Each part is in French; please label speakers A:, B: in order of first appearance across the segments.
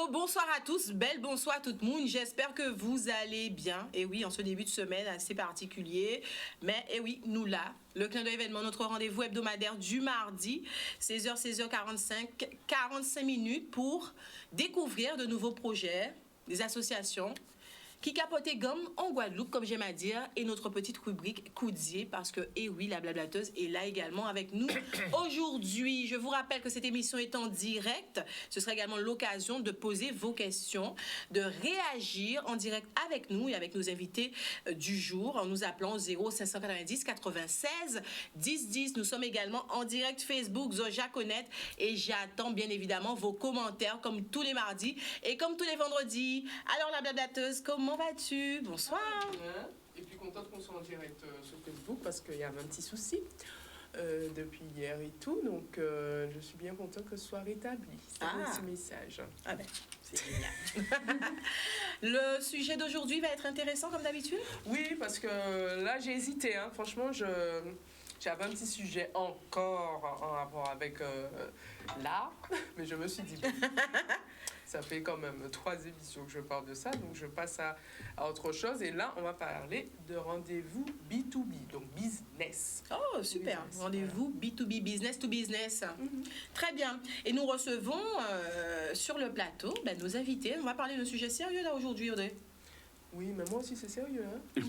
A: Bonsoir à tous, belle bonsoir à tout le monde, j'espère que vous allez bien. Et oui, en ce début de semaine assez particulier, mais et oui, nous là, le clin d'œil événement, notre rendez-vous hebdomadaire du mardi, 16h, 16h45, 45 minutes pour découvrir de nouveaux projets, des associations qui capotait gomme en Guadeloupe, comme j'aime à dire, et notre petite rubrique Coudier, parce que, eh oui, la blablateuse est là également avec nous aujourd'hui. Je vous rappelle que cette émission est en direct. Ce sera également l'occasion de poser vos questions, de réagir en direct avec nous et avec nos invités du jour, en nous appelant 0590 96 10 10. Nous sommes également en direct Facebook, Zoja Connect, et j'attends bien évidemment vos commentaires, comme tous les mardis et comme tous les vendredis. Alors, la blablateuse, comment vas-tu? Bonsoir.
B: Et puis contente qu'on soit en direct sur Facebook parce qu'il y avait un petit souci depuis hier et tout. Donc je suis bien contente que ce soit rétabli. C'est un petit message.
A: Ah ben, c'est génial. Le sujet d'aujourd'hui va être intéressant comme d'habitude?
B: Oui, parce que là j'ai hésité. Hein. Franchement, j'avais un petit sujet encore en rapport avec l'art. Mais je me suis dit... Ça fait quand même 3 émissions que je parle de ça, donc je passe à autre chose. Et là, on va parler de rendez-vous B2B, donc business.
A: Oh, super. Business, rendez-vous B2B, business to business. Très bien. Et nous recevons sur le plateau nos invités. On va parler de sujet sérieux là aujourd'hui, Audrey.
B: Oui, mais moi aussi, c'est sérieux. Hein?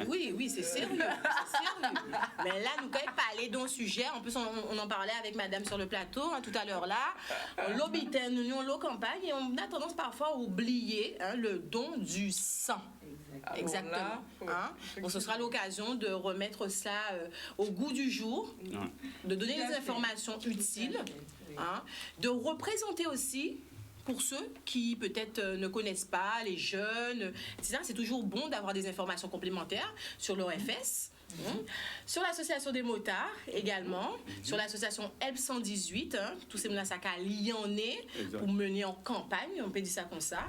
A: Oui, c'est sérieux. Mais là, nous, quand même parler d'un sujet, en plus, on en parlait avec madame sur le plateau tout à l'heure là. L'Obitaine, nous, on l'eau campagne et on a tendance parfois à oublier le don du sang. Exactement. Là, bon, ce sera l'occasion de remettre ça au goût du jour, de donner des informations utiles, de représenter aussi. Pour ceux qui peut-être ne connaissent pas, les jeunes, etc., c'est toujours bon d'avoir des informations complémentaires sur l'OFS, sur l'association des motards également, sur l'association HELP 118, tous ces gens-là, ça a lyonnais pour mener en campagne, on peut dire ça comme ça.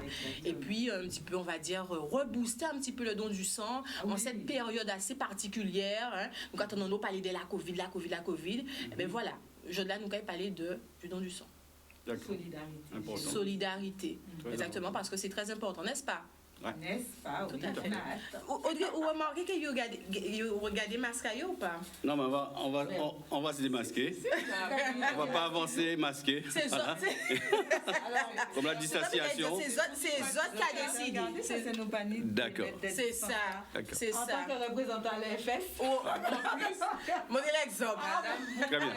A: Et puis, un petit peu, on va dire, rebooster un petit peu le don du sang en cette période assez particulière. Donc, quand on a parlé de la Covid, et bien voilà, je dois nous parler du don du sang. Solidarité. Exactement, parce que c'est très important, n'est-ce pas?
C: Ouais. N'est-ce pas?
A: Tout à fait. Audrey, vous remarquez que vous regardez masqué ou pas?
D: Non, mais on va se démasquer. On va pas avancer masqué.
A: C'est ça.
D: Comme la distanciation.
A: C'est Zot qui a décidé.
C: C'est nos paniers.
D: D'accord.
A: C'est ça. C'est
C: en
A: ça.
C: tant que représentant de l'FS.
A: Mon exemple.
D: Très bien.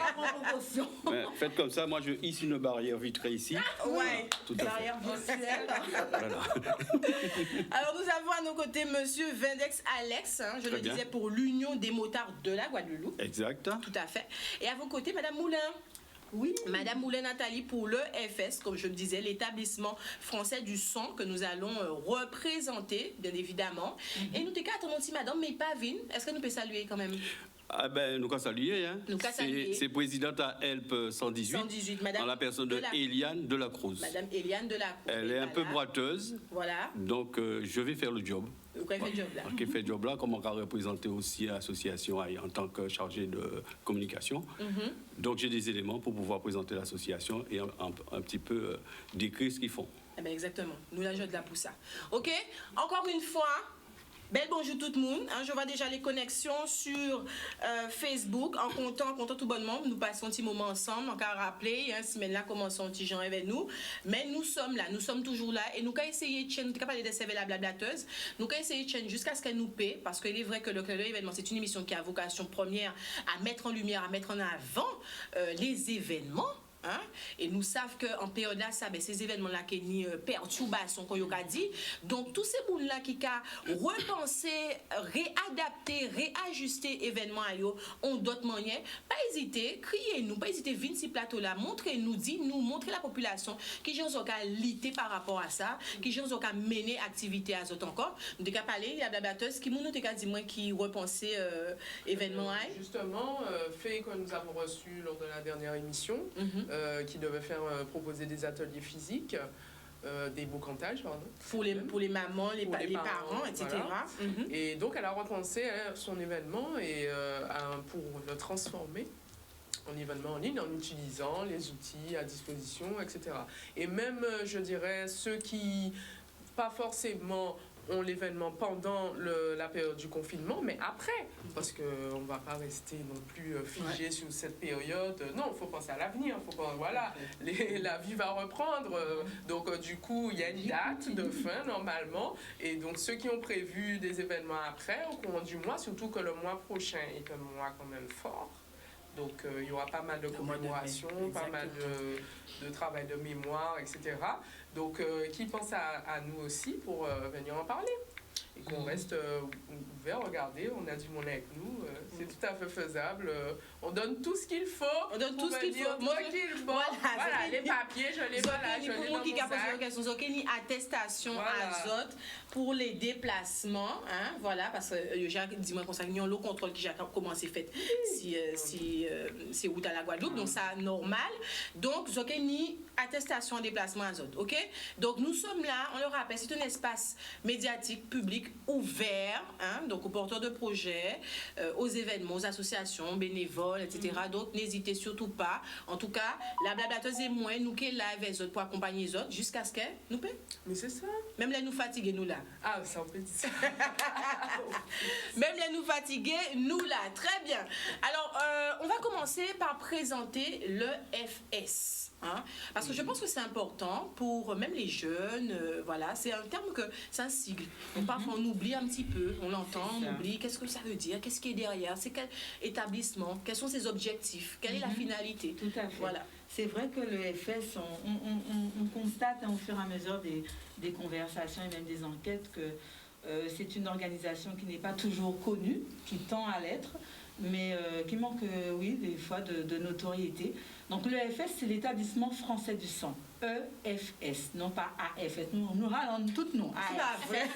D: Mais faites comme ça. Moi, je hisse une barrière vitrée ici.
A: Ouais.
D: Tout à
C: barrière virtuelle.
D: Voilà.
A: Alors, nous avons à nos côtés Monsieur Vindex Alex, je le disais, pour l'Union des motards de la Guadeloupe.
D: Exact.
A: Tout à fait. Et à vos côtés, Madame Moulin. Oui. Madame Moulin Nathalie pour le FS, comme je le disais, l'établissement français du sang que nous allons représenter, bien évidemment. Et nous t'attendons aussi, Madame Mepavine. Est-ce que nous pouvons saluer quand même?
D: Ah ben, nous qu'à saluer. C'est présidente à HELP 118,
A: Madame
D: en la personne de Eliane Delacruz.
A: Madame Eliane Delacruz.
D: Elle est un peu boiteuse.
A: Voilà.
D: Donc, je vais faire le job.
A: Vous avez fait le job là.
D: Qui fait le job là, comme on va représenter aussi l'association en tant que chargé de communication. Donc, j'ai des éléments pour pouvoir présenter l'association et un petit peu décrire ce qu'ils font.
A: Eh bien, exactement. Nous, là, je de la pour ça. OK? Encore une fois. Belle bonjour tout le monde. Je vois déjà les connexions sur Facebook. En comptant tout bonnement, nous passons un petit moment ensemble. Encore rappeler, semaine là commençons un petit genre avec nous. Mais nous sommes là, nous sommes toujours là. Et nous allons essayer de chaîne, nous allons parler de CV la blablateuse. Nous allons essayer de chaîne jusqu'à ce qu'elle nous paie. Parce qu'il est vrai que le Clin d'œil événement, c'est une émission qui a vocation première à mettre en lumière, à mettre en avant les événements. Et nous savons qu'en période là, ces événements-là qui ont perturbation, comme on a dit. Donc, tous ces boules-là qui ont repensé, réadapté, réajusté événements ont d'autres moyens. Pas hésiter, criez-nous, pas hésiter, venez sur ce plateau-là, montrez-nous, dites-nous, montrez la population qui ont lutter par rapport à ça, qui ont mené activité à eux encore. Nous avons parlé, il y a la batteuse qui nous dit qui repensé événements.
B: Justement, fait que nous avons reçu lors de la dernière émission. qui devait faire proposer des ateliers physiques, des beaux-cantages, pardon.
A: Pour les mamans, les parents, etc.
B: Voilà.
A: Mhm.
B: Et donc, elle a repensé son événement et pour le transformer en événement en ligne en utilisant les outils à disposition, etc. Et même, je dirais, ceux qui, pas forcément ont l'événement pendant la période du confinement, mais après, parce qu'on ne va pas rester non plus figé sur cette période. Non, il faut penser à l'avenir. Voilà, la vie va reprendre. Donc, du coup, il y a une date de fin, normalement. Et donc, ceux qui ont prévu des événements après, au courant du mois, surtout que le mois prochain est un mois quand même fort. Donc, il y aura pas mal de commémorations, pas mal de travail de mémoire, etc. Donc, qui pense à nous aussi pour venir en parler. Et qu'on reste ouvert, regardez, on a du monde avec nous, c'est tout à fait faisable. On donne tout ce qu'il faut.
A: On donne tout ce qu'il faut.
B: Tranquillement. Voilà, les papiers, je les vois là, je les dans mon sac.
A: Une attestation
B: Voilà.
A: azote pour les déplacements, hein, voilà, parce que j'ai dis-moi qu'on s'agit le contrôle qui a commencé fait si c'est route à la Guadeloupe, donc ça normal. Donc une attestation en déplacement azote, ok? Donc nous sommes là, on le rappelle, c'est un espace médiatique public ouvert, hein, donc aux porteurs de projets, aux événements, aux associations, bénévoles, etc. Donc n'hésitez surtout pas. En tout cas, la blablateuse et moi, nous qui est là avec les autres pour accompagner les autres jusqu'à ce qu'elle nous paie.
B: Mais c'est ça.
A: Même là, nous fatiguer, nous là.
B: Ah, ça on peut dire ça.
A: Même là, nous fatiguer, nous là. Très bien. Alors, on va commencer par présenter le FS. Hein, parce que je pense que c'est important pour même les jeunes, voilà, c'est un terme que c'est un sigle. Donc parfois on oublie un petit peu, on l'entend, on oublie qu'est-ce que ça veut dire, qu'est-ce qui est derrière, c'est quel établissement, quels sont ses objectifs, quelle est la finalité.
C: Tout à fait.
A: Voilà.
C: C'est vrai que le FS, on constate au fur et à mesure des conversations et même des enquêtes que c'est une organisation qui n'est pas toujours connue, qui tend à l'être, mais qui manque, oui, des fois de notoriété. Donc l'EFS, c'est l'établissement français du sang. EFS, non pas AFS. Nous râlons toutes non.
A: C'est pas vrai.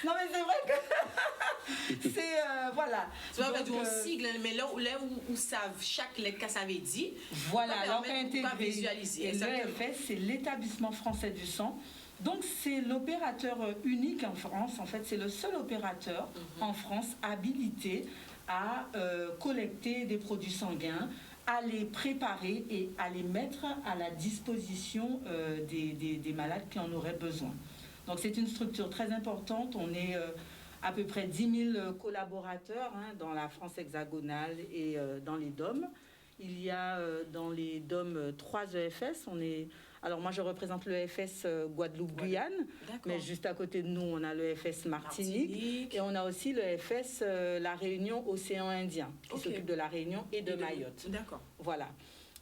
C: Non mais c'est vrai que c'est voilà.
A: Tu vois,
C: Donc,
A: on sigle, mais là où chaque lettre ça veut dire.
C: Voilà, alors
A: pas visualiser.
C: Et l'EFS, c'est l'établissement français du sang. Donc c'est l'opérateur unique en France. En fait, c'est le seul opérateur en France habilité à collecter des produits sanguins, à les préparer et à les mettre à la disposition des malades qui en auraient besoin. Donc c'est une structure très importante. On est à peu près 10 000 collaborateurs dans la France hexagonale et dans les DOM. Il y a dans les DOM 3 EFS. Alors moi je représente le EFS Guadeloupe-Guyane, mais juste à côté de nous on a le EFS Martinique et on a aussi le EFS La Réunion Océan Indien qui s'occupe de la Réunion et de Mayotte.
A: D'accord.
C: Voilà.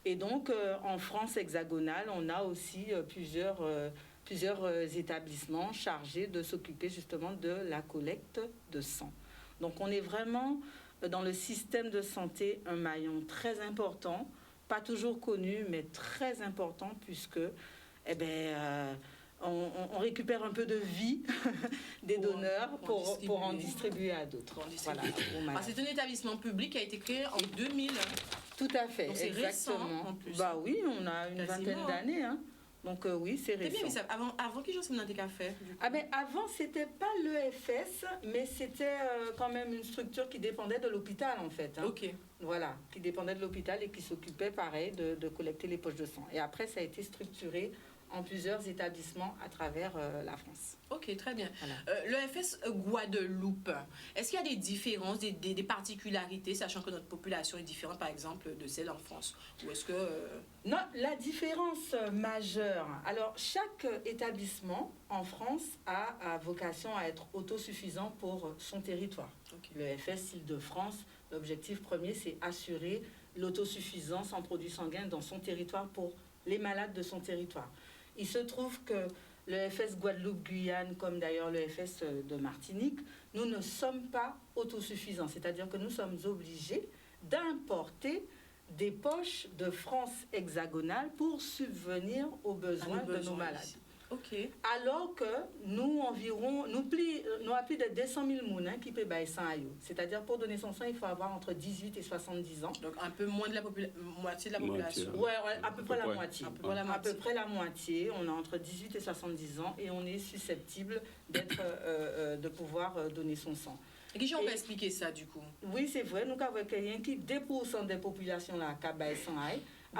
C: Et donc en France hexagonale on a aussi plusieurs établissements chargés de s'occuper justement de la collecte de sang. Donc on est vraiment dans le système de santé un maillon très important, pas toujours connu, mais très important puisque on récupère un peu de vie des donneurs pour en distribuer à d'autres. Voilà,
A: c'est un établissement public qui a été créé en 2000.
C: Tout à fait,
A: donc c'est
C: exactement.
A: Récent, en plus.
C: Bah oui, on a une vingtaine d'années. Hein. Donc oui, c'est récent.
A: Bien, mais avant qui j'en sais dans tes cafés.
C: Avant, c'était pas l'EFS, mais c'était quand même une structure qui dépendait de l'hôpital, en fait. Hein.
A: Ok.
C: Voilà, qui dépendait de l'hôpital et qui s'occupait, pareil, de collecter les poches de sang. Et après, ça a été structuré en plusieurs établissements à travers la France.
A: Ok, très bien.
C: Voilà.
A: L'EFS Guadeloupe, est-ce qu'il y a des différences, des particularités, sachant que notre population est différente, par exemple, de celle en France? Ou est-ce que...
C: Non, la différence majeure. Alors, chaque établissement en France a vocation à être autosuffisant pour son territoire. Okay. L'EFS Île-de-France, l'objectif premier, c'est assurer l'autosuffisance en produits sanguins dans son territoire pour les malades de son territoire. Il se trouve que le FS Guadeloupe-Guyane, comme d'ailleurs le FS de Martinique, nous ne sommes pas autosuffisants. C'est-à-dire que nous sommes obligés d'importer des poches de France hexagonale pour subvenir aux besoins de nos malades.
A: Ok.
C: Alors que nous, environ, nous avons plus de 200 000 personnes qui peuvent bailler sang à eux. C'est-à-dire, pour donner son sang, il faut avoir entre 18 et 70 ans.
A: Donc un peu moins de la moitié de la population.
C: Ouais, à peu près la moitié.
A: À peu près la moitié.
C: On a entre 18 et 70 ans et on est susceptible de pouvoir donner son sang.
A: Et qui on peut expliquer ça du coup?
C: Oui, c'est vrai. Nous avons quelqu'un qui 2% des populations là qui baillent sang à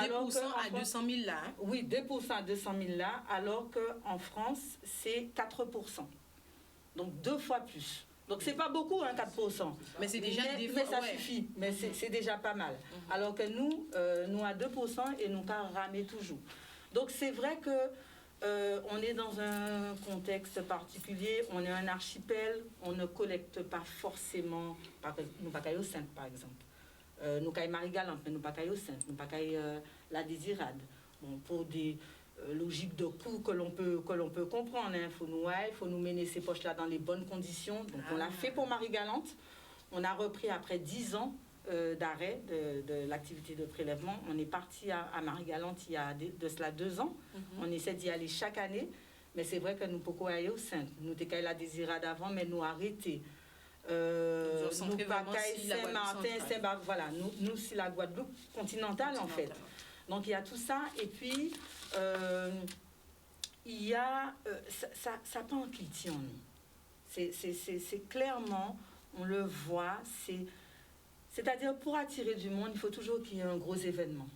A: 2% à 200 000 là. Hein?
C: Oui, 2% à 200 000 là, alors qu'en France, c'est 4%. Donc 2 fois plus. Donc c'est pas beaucoup, hein, 4%.
A: Mais c'est déjà
C: mais ça suffit. Mais c'est déjà pas mal. Alors que nous à 2% et nous qu'à ramer toujours. Donc c'est vrai que on est dans un contexte particulier, on est un archipel, on ne collecte pas forcément, nous pas qu'à Sainte par exemple. Nous qu'à Marie-Galante, mais nous pas qu'à Sainte, nous pas qu'à la Désirade. Bon, pour des logiques de coût que l'on peut comprendre, il faut nous mener ces poches-là dans les bonnes conditions. Donc on l'a fait pour Marie-Galante. On a repris après 10 ans d'arrêt de l'activité de prélèvement. On est parti à Marie-Galante il y a de cela 2 ans. On essaie d'y aller chaque année, mais c'est vrai que nous pouvons aller au sein. Nous t'es la Désirade avant, mais nous arrêté. Nous pas Saint-Martin, Saint-Barth, voilà. Nous c'est la Guadeloupe continentale en fait. Donc il y a tout ça et puis il y a ça pas en kilti en nous. C'est clairement, on le voit, c'est-à-dire, pour attirer du monde, il faut toujours qu'il y ait un gros événement.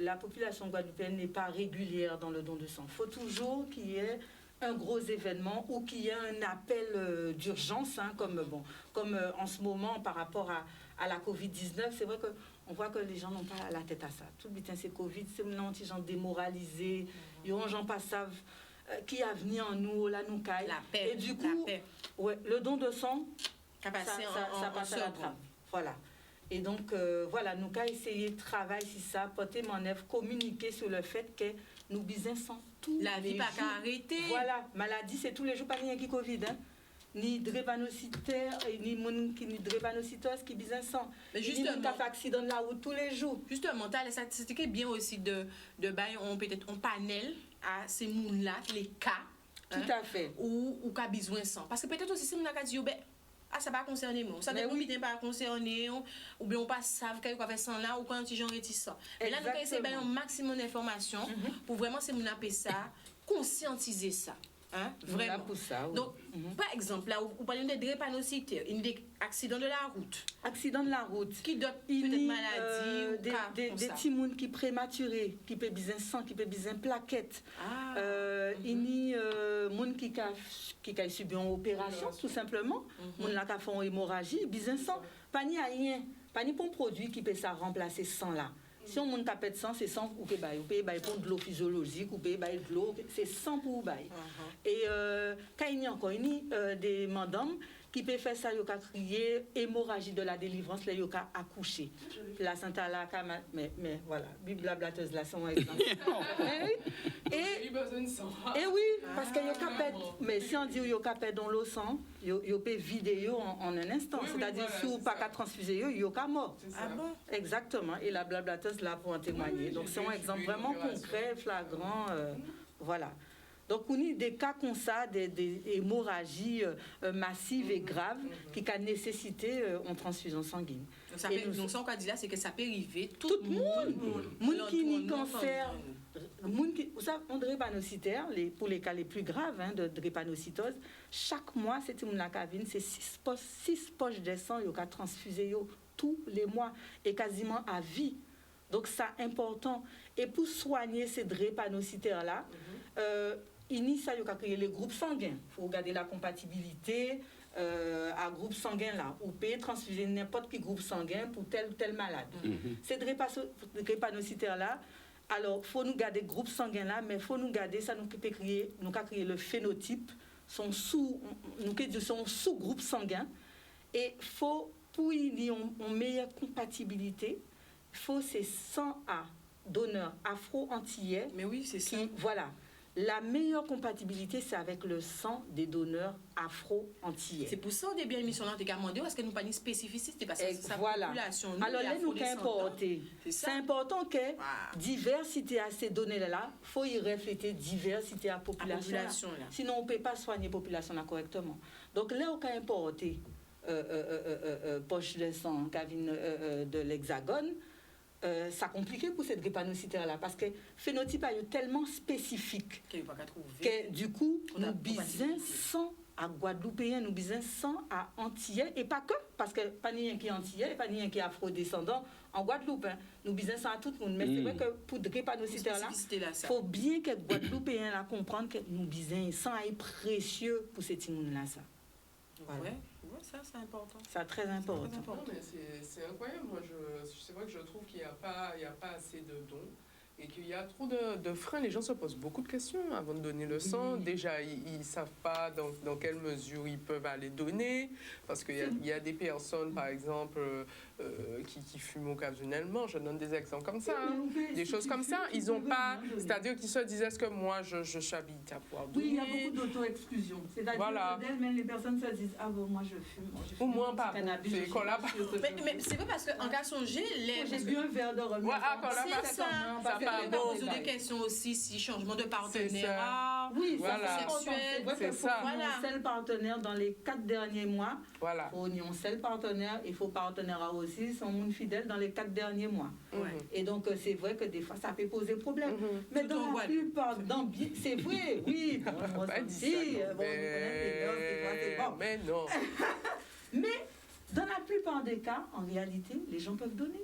C: La population guadeloupéenne n'est pas régulière dans le don de sang. Il faut toujours qu'il y ait un gros événement ou qu'il y ait un appel d'urgence, hein, comme en ce moment par rapport à la Covid-19. C'est vrai qu'on voit que les gens n'ont pas la tête à ça. Tout le temps, c'est Covid, c'est maintenant les gens démoralisés, les gens pas savent qui a venu en nous, là nous caille.
A: La paix.
C: Et du coup, ouais, le don de sang, ça passe à la trappe. Voilà. Et donc, voilà, nous avons essayé de travailler sur ça, porter mon œuvre, communiquer sur le fait que nous bisons sans tout.
A: La vie pas qu'à arrêter.
C: Voilà, maladie, c'est tous les jours, pas rien qui Covid. Hein. Ni drépanocytaire, ni drépanocytose qui bisent sans. Mais justement, ni qui accident de la route tous les jours.
A: Justement, les statistiques bien aussi de bail, on peut-être un panel à ces gens-là, les cas.
C: Tout à fait.
A: Ou qui a besoin sans. Parce que peut-être aussi, si on a dit, ça va concerner moi. Ça ne pas concerner, ou bien on pas savent qu'il y a fait sans là, ou quand les gens réticents. Mais là, nous avons essayé un maximum d'informations pour vraiment, si on appelle ça, conscientiser ça. Hein? Vraiment.
C: Pour ça, oui.
A: Donc, par exemple, là, vous parlez de drépanocytaire, des accidents de la route.
C: Accidents de la route.
A: Qui doivent peut-être maladie
C: des petits mouns qui prématurés, qui peuvent besoin sang, qui peuvent besoin plaquettes. Il y a des gens qui ont subi une opération, tout simplement. Moun la qui font une hémorragie, besoin sang. Pas ni rien, pas ni pour produit qui peut ça remplacer sang là. Si on a de sang, c'est sang ou peut bailler pour de l'eau physiologique ou peut bailler de l'eau, c'est sang pour bailler. Et quand il y a encore des madames qui peuvent faire ça, ils peuvent crier hémorragie de la délivrance, là ils peuvent accoucher. La Santa là, mais voilà, blablateuse là, c'est un exemple. Et oui, parce que mais si on dit qu'ils peuvent dans l'eau sang, ils peuvent vider en un instant. C'est-à-dire, si on ne peut pas transfuser, ils peuvent mort.
A: Ah bon?
C: Exactement. Et la blablateuse là pour en témoigner. Donc c'est un exemple vraiment concret, flagrant. Voilà. Donc, on a des cas comme ça, des hémorragies massives et graves qui ont nécessité une transfusion sanguine.
A: Donc, ça, on dit là, c'est que ça peut arriver tout le
C: monde. Moun qui a cancer, vous savez, on drépanocytaire, pour les cas les plus graves de drépanocytose, chaque mois, c'est une cabine, c'est 6 poches de sang qui ont transfusé tous les mois et quasiment à vie. Donc, c'est important. Et pour soigner ces drépanocytaires-là, il y a créé les groupes sanguins. Il faut regarder la compatibilité à groupe sanguin là. Ou peut transfuser n'importe quel groupe sanguin pour tel ou tel malade. Ces drépanocytaires là, alors il faut nous garder groupe sanguin là, mais il faut nous garder ça, nous créer le phénotype, son sous-groupe sanguin. Et faut, pour y ait une meilleure compatibilité, il faut ces 100 A donneurs afro-antillais.
A: Mais oui, c'est ça.
C: Voilà. La meilleure compatibilité, c'est avec le sang des donneurs afro-antillais.
A: C'est pour ça au début de l'émission, on a demandé est-ce que nous pas une spécificité parce que c'est sa
C: Voilà.
A: population.
C: Alors là, nous importer. C'est important que diversité à ces données-là, il faut y refléter diversité à la population. Sinon, on ne peut pas soigner la population correctement. Donc là, on peut importer poche de sang de l'Hexagone. Ça compliqué pour cette drépanocytaire-là parce que le phénotype est tellement spécifique que du coup, nous bisons sang à Guadeloupéen, nous bisons sang à Antillais et pas que, parce que pas ni un qui est Antillais, pas ni un qui est afro-descendant en Guadeloupe. Nous bisons ça à tout le monde. Mais c'est vrai que pour drépanocytaire-là, il faut bien que Guadeloupéen là comprendre que nous bisons sang est précieux pour ces petits monde-là. Ça.
A: Voilà. Ouais, ça c'est important.
C: C'est très important.
B: Non, mais c'est incroyable. Moi, c'est vrai que je trouve qu'il n'y a pas assez de dons et qu'il y a trop de freins. Les gens se posent beaucoup de questions avant de donner le sang. Déjà, ils ne savent pas dans quelle mesure ils peuvent aller donner parce qu'il y a des personnes, par exemple, qui fument occasionnellement. Je donne des exemples comme ça. Des choses comme ça. Ils n'ont pas... C'est-à-dire qu'ils se disent, est-ce que moi, je s'habite à pouvoir donner?
C: Oui, il y a beaucoup d'auto-exclusion. C'est-à-dire que même les personnes se disent, ah bon, moi, je fume.
B: Au moins pas.
A: Mais c'est pas parce qu'en cas songé,
C: j'ai bu un verre de remise.
A: C'est ça. Ça peut poser des questions aussi, si changement de partenaire.
C: Oui,
B: voilà.
C: C'est ça. Voilà. Seul partenaire dans les 4 derniers mois.
B: Voilà.
C: On y a un seul partenaire, il faut partenaire aussi, sont monde fidèles dans les 4 derniers mois. Et donc, c'est vrai que des fois, ça peut poser problème. Mais dans la plupart, c'est vrai, oui.
B: On pas dit ça. Mais non.
C: Mais dans la plupart des cas, en réalité, les gens peuvent donner.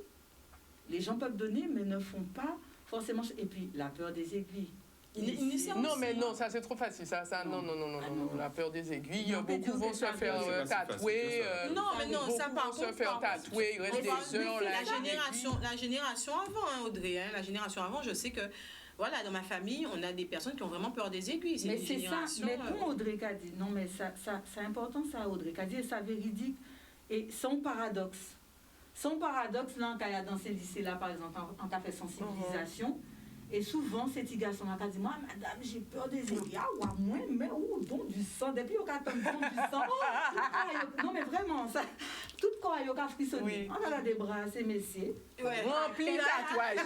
C: Les gens peuvent donner, mais ne font pas forcément. Et puis, la peur des aiguilles.
B: Non, mais non, ça c'est trop facile. Non. La peur des aiguilles. Beaucoup vont se faire tatouer.
A: Non, mais non, ça par contre.
B: Se faire tatouer, il reste des heures.
A: La génération avant, Audrey, la génération avant, je sais que. Voilà, dans ma famille, on a des personnes qui ont vraiment peur des aiguilles.
C: Mais c'est ça. Mais comme Audrey a dit, non, mais c'est important ça, Audrey a dit, et ça véridique. Et son paradoxe. Son paradoxe, là, quand il y a dans ces lycées-là, par exemple, en cas fait sensibilisation, et souvent, ces petits garçons-là, qui disent, moi, madame, j'ai peur des aiguilles. Ah, ouais, moi, mais où, don du sang. Depuis, on a don du sang. Non, mais vraiment, ça, tout corps, il y a frissonné. On a des bras, c'est messieurs.
B: Rempli de tatouages.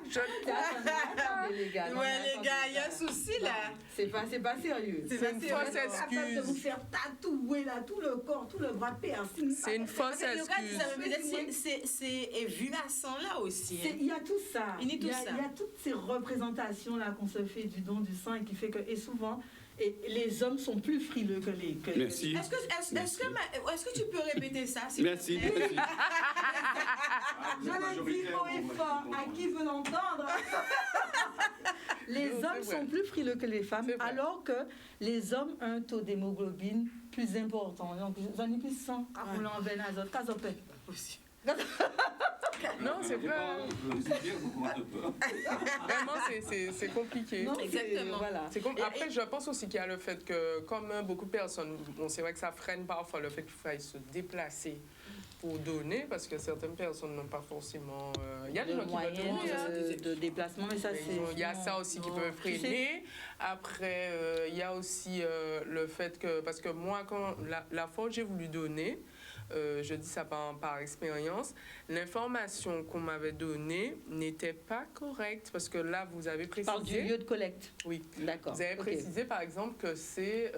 B: Je ne comprends pas.
A: Les gars, il y a un souci, là.
C: C'est pas sérieux.
B: C'est une fausse excuse.
C: De vous faire tatouer, là, tout le corps, tout le bras percé.
B: C'est une fausse excuse.
A: C'est vu à sang, là, aussi.
C: Il y a tout ça. Il y a toutes ces représentations-là qu'on se fait du don du sang et qui fait que, et souvent, les hommes sont plus frileux que les...
D: Merci.
A: Est-ce que tu peux répéter ça, s'il
D: Merci.
A: te plaît?
C: Je le dis haut et fort, à qui veut l'entendre. Les hommes sont plus frileux que les femmes, alors que les hommes ont un taux d'hémoglobine plus important. Donc, j'en ai plus 100 à rouler en veine à les autres. Casopé.
A: Aussi.
B: Non, c'est pas... Vraiment, c'est compliqué.
C: Non,
A: exactement.
C: Voilà.
B: Après, je pense aussi qu'il y a le fait que, comme beaucoup de personnes, bon, c'est vrai que ça freine parfois le fait qu'il faille se déplacer pour donner, parce que certaines personnes n'ont pas forcément... Il y a des gens qui veulent donner.
C: De déplacement, mais ça, c'est...
B: Il y a ça aussi qui peut freiner. Après, il y a aussi le fait que... Parce que moi, quand la fois où j'ai voulu donner, je dis ça par expérience, l'information qu'on m'avait donnée n'était pas correcte, parce que là, vous avez précisé...
C: Par du lieu de collecte.
B: Oui.
C: D'accord.
B: Vous avez précisé, par exemple, que c'est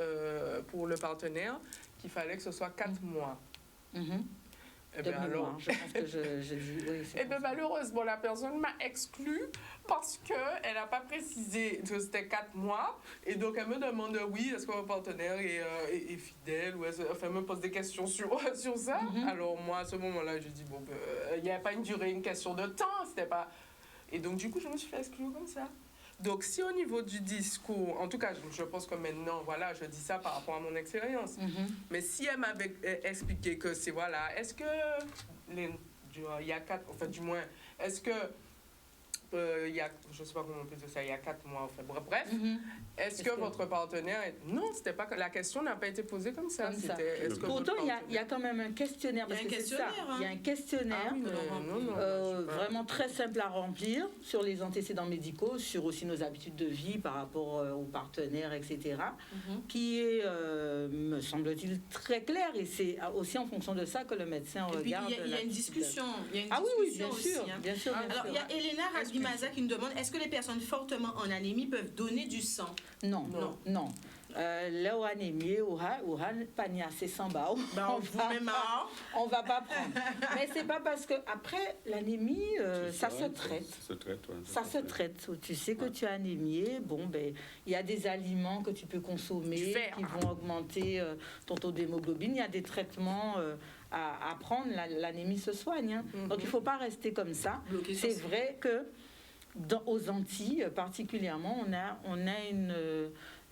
B: pour le partenaire qu'il fallait que ce soit 4 mois. Eh bien, alors,
C: je pense que je dis oui.
B: Eh bien, malheureusement, la personne m'a exclue parce qu'elle n'a pas précisé que c'était 4 mois. Et donc, elle me demande, oui, est-ce que mon partenaire est fidèle ou elle me pose des questions sur ça. Alors, moi, à ce moment-là, je dis, bon, il n'y avait pas une question de temps. C'était pas... Et donc, du coup, je me suis fait exclure comme ça. Donc, si au niveau du discours, en tout cas, je pense que maintenant, voilà, je dis ça par rapport à mon expérience. Mais si elle m'avait expliqué que c'est, voilà, est-ce que, il y a 4, enfin, du moins, est-ce que il y a, je ne sais pas comment on peut dire ça, il y a 4 mois, enfin, bref, est-ce que votre partenaire... Non, c'était pas, la question n'a pas été posée comme ça. Est-ce que
C: pourtant, il y a quand même un questionnaire. Parce que c'est ça. Il y a un questionnaire vraiment très simple à remplir sur les antécédents médicaux, sur aussi nos habitudes de vie par rapport aux partenaires, etc., qui est, me semble-t-il, très clair. Et c'est aussi en fonction de ça que le médecin regarde.
A: Il y a une discussion.
C: Oui, bien sûr. Bien sûr.
A: Alors, il y a Elena Razbimaza qui nous demande, est-ce que les personnes fortement en anémie peuvent donner du sang?
C: Non. Là, où anémie, où pas ni assez sans bas, on va pas prendre. Mais c'est pas parce que après l'anémie, ça se traite. Ça se traite. Tu sais que tu as anémie. Bon, ben, il y a des aliments que tu peux consommer qui vont augmenter ton taux d'hémoglobine. Il y a des traitements à prendre. L'anémie se soigne. Donc il faut pas rester comme ça. C'est vrai que aux Antilles, particulièrement, on a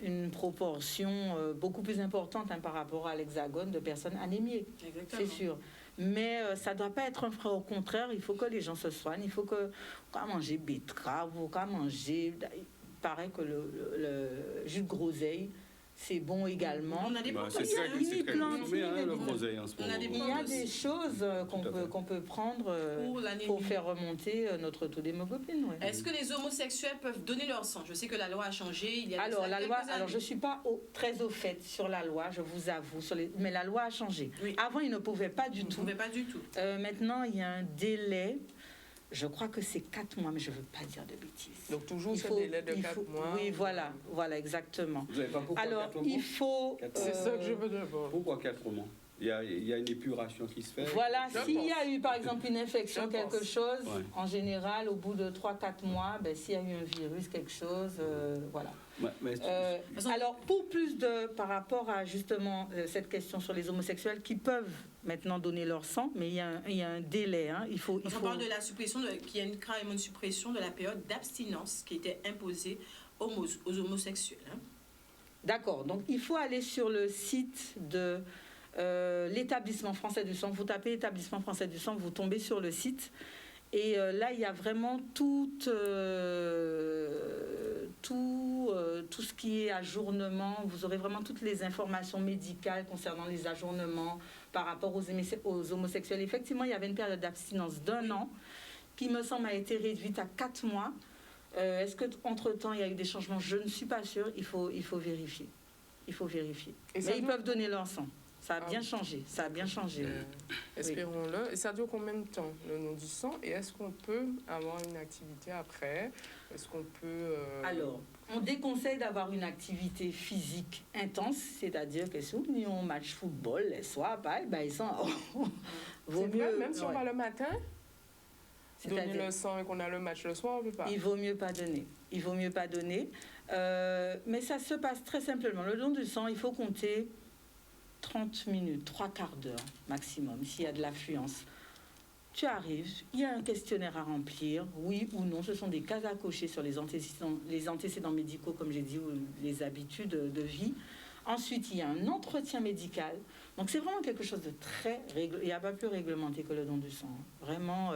C: une proportion beaucoup plus importante par rapport à l'Hexagone de personnes anémiées. C'est sûr. Mais ça ne doit pas être un frein. Au contraire, il faut que les gens se soignent. Il faut qu'on manger betterave, qu'on manger... Il paraît que le jus de groseille, c'est bon également.
A: On a des
C: il y a des choses qu'on peut prendre pour faire remonter notre taux d'hémoglobine. Ouais.
A: Est-ce que les homosexuels peuvent donner leur sang? Je sais que la loi a changé.
C: Alors je ne suis pas très au fait sur la loi, je vous avoue, mais la loi a changé. Oui. Avant, ils ne pouvaient pas du tout. Maintenant, il y a un délai. Je crois que c'est 4 mois, mais je ne veux pas dire de bêtises.
B: Donc toujours ce délai de 4 mois.
C: Oui, voilà, exactement.
D: Vous n'avez pas pourquoi 4 mois?
C: Il faut...
B: C'est ça que je veux dire.
D: Pourquoi 4 mois? Il y a une épuration qui se fait.
C: Voilà, s'il y a eu par exemple une infection, quelque chose, en général, au bout de 3-4 mois, s'il y a eu un virus, quelque chose, voilà. Alors, pour plus par rapport à justement cette question sur les homosexuels qui peuvent maintenant donner leur sang, mais il y a un délai. Hein. On
A: parle de la suppression, qu'il y a carrément une suppression de la période d'abstinence qui était imposée aux homosexuels. Hein.
C: D'accord, donc il faut aller sur le site de l'établissement français du sang. Vous tapez établissement français du sang, vous tombez sur le site. Et là, il y a vraiment tout ce qui est ajournement. Vous aurez vraiment toutes les informations médicales concernant les ajournements par rapport aux homosexuels. Effectivement, il y avait une période d'abstinence d'1 an qui, me semble, a été réduite à 4 mois. Est-ce qu'entre-temps, il y a eu des changements? Je ne suis pas sûre. Il faut vérifier. Mais ils peuvent donner leur sang. Ça a bien changé,
B: Espérons-le. Et ça dure combien de temps, le don du sang? Et est-ce qu'on peut avoir une activité après? Est-ce qu'on peut...
C: Alors, on déconseille d'avoir une activité physique intense, c'est-à-dire que si on match football, les soirs, ils sont...
B: vaut mieux... Vrai, même si on va le matin, donner le sang et qu'on a le match le soir, on ne peut pas.
C: Il vaut mieux pas donner. Mais ça se passe très simplement. Le don du sang, il faut compter 30 minutes, 3/4 d'heure maximum, s'il y a de l'affluence. Tu arrives, il y a un questionnaire à remplir, oui ou non, ce sont des cases à cocher sur les antécédents médicaux, comme j'ai dit, ou les habitudes de vie. Ensuite, il y a un entretien médical. Donc, c'est vraiment quelque chose de très il n'y a pas plus réglementé que le don du sang. Vraiment,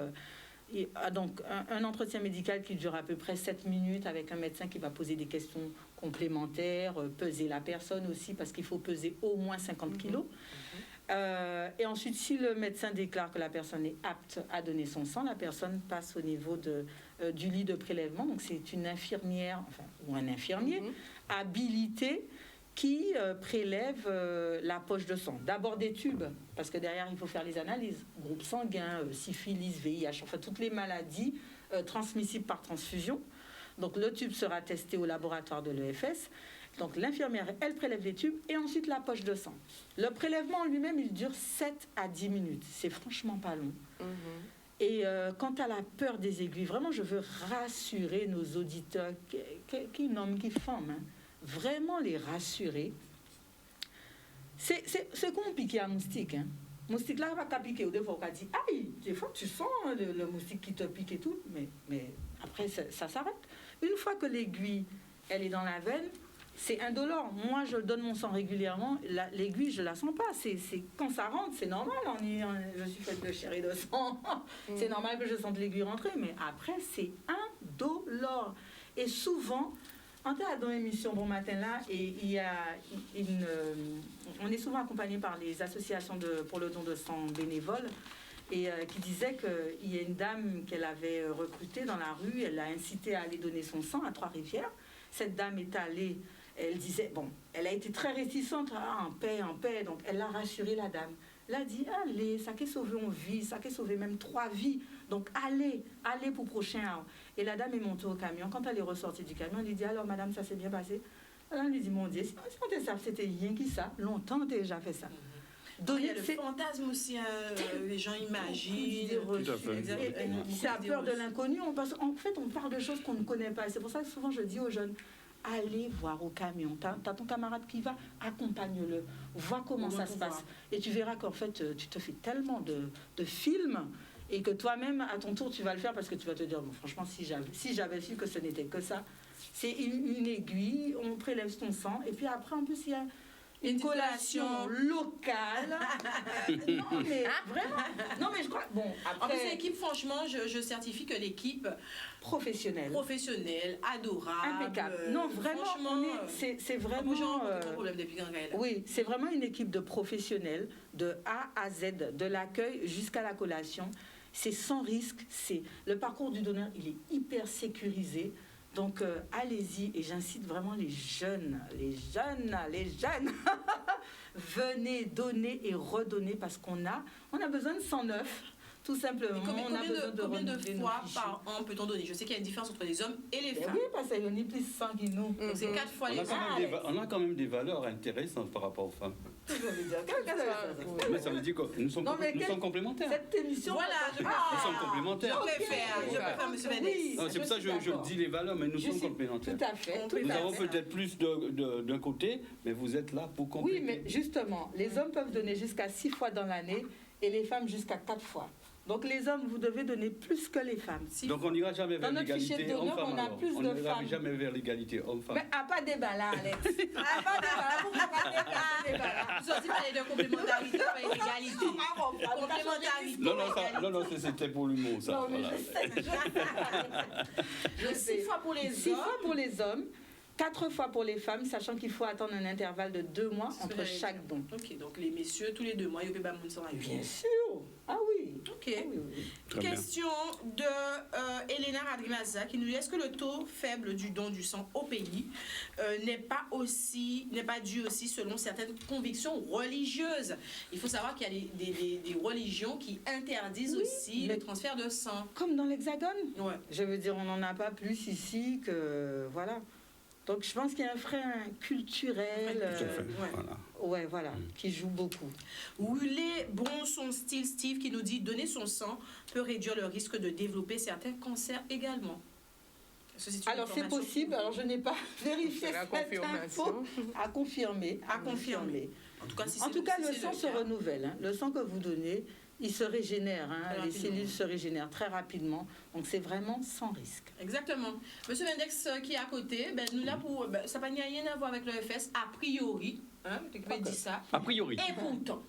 C: donc, un entretien médical qui dure à peu près 7 minutes avec un médecin qui va poser des questions complémentaires, peser la personne aussi, parce qu'il faut peser au moins 50 kilos. Et ensuite, si le médecin déclare que la personne est apte à donner son sang, la personne passe au niveau du lit de prélèvement. Donc, c'est une infirmière, ou un infirmier habilité qui prélève la poche de sang. D'abord des tubes, parce que derrière, il faut faire les analyses. Groupe sanguin, syphilis, VIH, enfin toutes les maladies transmissibles par transfusion. Donc le tube sera testé au laboratoire de l'EFS. Donc l'infirmière, elle prélève les tubes et ensuite la poche de sang. Le prélèvement en lui-même, il dure 7 à 10 minutes. C'est franchement pas long. Et quant à la peur des aiguilles, vraiment, je veux rassurer nos auditeurs, qui hommes, qui femmes, hein, vraiment les rassurer. C'est comme piquer un moustique. Hein. Moustique là, va pas piquer. Des fois, on dit, aïe, des fois, tu sens le moustique qui te pique et tout, mais après, ça s'arrête. Une fois que l'aiguille, elle est dans la veine, c'est indolore. Moi, je donne mon sang régulièrement. L'aiguille, je la sens pas. C'est quand ça rentre, c'est normal. Je suis faite de chair et de sang. C'est normal que je sente l'aiguille rentrer. Mais après, c'est dolore. Et souvent, on est dans l'émission Bon Matin là, et il y a on est souvent accompagné par les associations pour le don de sang bénévoles, et qui disait qu'il y a une dame qu'elle avait recrutée dans la rue, elle l'a incitée à aller donner son sang à Trois-Rivières. Cette dame est allée, elle disait, bon, elle a été très réticente, en paix, donc elle a rassuré la dame. Elle a dit, allez, ça qui sauvé une vie, ça qui sauvé même 3 vies, donc allez pour prochain. Et la dame est montée au camion. Quand elle est ressortie du camion, elle lui dit, alors madame, ça s'est bien passé? Elle lui dit, mon Dieu, si on te savait, c'était rien qui ça, longtemps déjà fait ça.
A: Donc, il y a le fantasme aussi, les gens imaginent.
C: C'est à peur de l'inconnu. En fait, on parle de choses qu'on ne connaît pas. C'est pour ça que souvent je dis aux jeunes, allez voir au camion. T'as ton camarade qui va, accompagne-le. Vois comment ça se passe. Et tu verras qu'en fait, tu te fais tellement de films et que toi-même, à ton tour, tu vas le faire parce que tu vas te dire, bon, franchement, si j'avais su que ce n'était que ça, c'est une aiguille, on prélève ton sang. Et puis après, en plus, il y a une collation locale. Non, mais vraiment. Non, mais je crois. Bon, après.
A: En plus, l'équipe, franchement, je certifie que l'équipe
C: professionnelle,
A: adorable.
C: Impeccable. Non, vraiment, c'est vraiment.
A: Problème depuis quand elle est là.
C: Oui, c'est vraiment une équipe de professionnels, de A à Z, de l'accueil jusqu'à la collation. C'est sans risque. Le parcours du donneur, il est hyper sécurisé. Donc, allez-y, et j'incite vraiment les jeunes, venez donner et redonner parce qu'on a besoin de 109, tout simplement.
A: Combien de fois par an peut-on donner? Je sais qu'il y a une différence entre les hommes et les femmes.
C: Oui, parce qu'il y en a plus sanguineux.
A: Donc, c'est 4 fois les femmes.
D: On a quand même des valeurs intéressantes par rapport aux femmes. Mais ça veut dire que nous sommes complémentaires.
C: Cette émission,
A: voilà,
D: nous sommes complémentaires.
A: Je préfère M. Mendes.
D: C'est pour ça que je dis les valeurs, mais nous sommes complémentaires.
C: Tout à fait.
D: Nous avons peut-être plus d'un côté, mais vous êtes là pour compléter.
C: Oui, mais justement, les hommes peuvent donner jusqu'à 6 fois dans l'année et les femmes jusqu'à 4 fois. Donc les hommes, vous devez donner plus que les femmes.
D: Donc on n'ira jamais vers l'égalité homme-femme.
C: On a plus
D: on n'ira jamais vers l'égalité homme-femme.
C: Mais pas de débat là, Alex. Pas de débat. Pourquoi pas de débat?
A: Vous avez parlé de complémentarité, pas d'égalité. Complémentarité.
D: Non, c'était pour l'humour, ça.
C: Non, mais je sais.
A: 6 fois pour les hommes.
C: 6 fois pour les hommes. 4 fois pour les femmes, sachant qu'il faut attendre un intervalle de 2 mois entre chaque don.
A: Ok, donc les messieurs, tous les 2 mois, il y a un monde.
C: Bien sûr. Ah oui.
A: Ok.
C: Ah oui.
A: Question de Elena Radrimaza qui nous dit, est-ce que le taux faible du don du sang au pays n'est pas dû aussi selon certaines convictions religieuses? Il faut savoir qu'il y a des religions qui interdisent aussi le transfert de sang.
C: Comme dans l'Hexagone.
A: Ouais.
C: Je veux dire, on n'en a pas plus ici que... Voilà. Donc, je pense qu'il y a un frein culturel qui joue beaucoup.
A: Les bons son style Steve qui nous dit donner son sang peut réduire le risque de développer certains cancers également.
C: Alors, c'est possible. Alors, je n'ai pas vérifié cette info. À confirmer. En tout cas, le sang se renouvelle. Hein. Le sang que vous donnez, il se régénère. Hein. Les cellules se régénèrent très rapidement. Donc, c'est vraiment sans risque.
A: Exactement. Monsieur Mendex qui est à côté, nous là pour... ça n'a rien à voir avec l'EFS, a priori. Hein, tu peux dire ça.
D: A priori.
A: Et pourtant.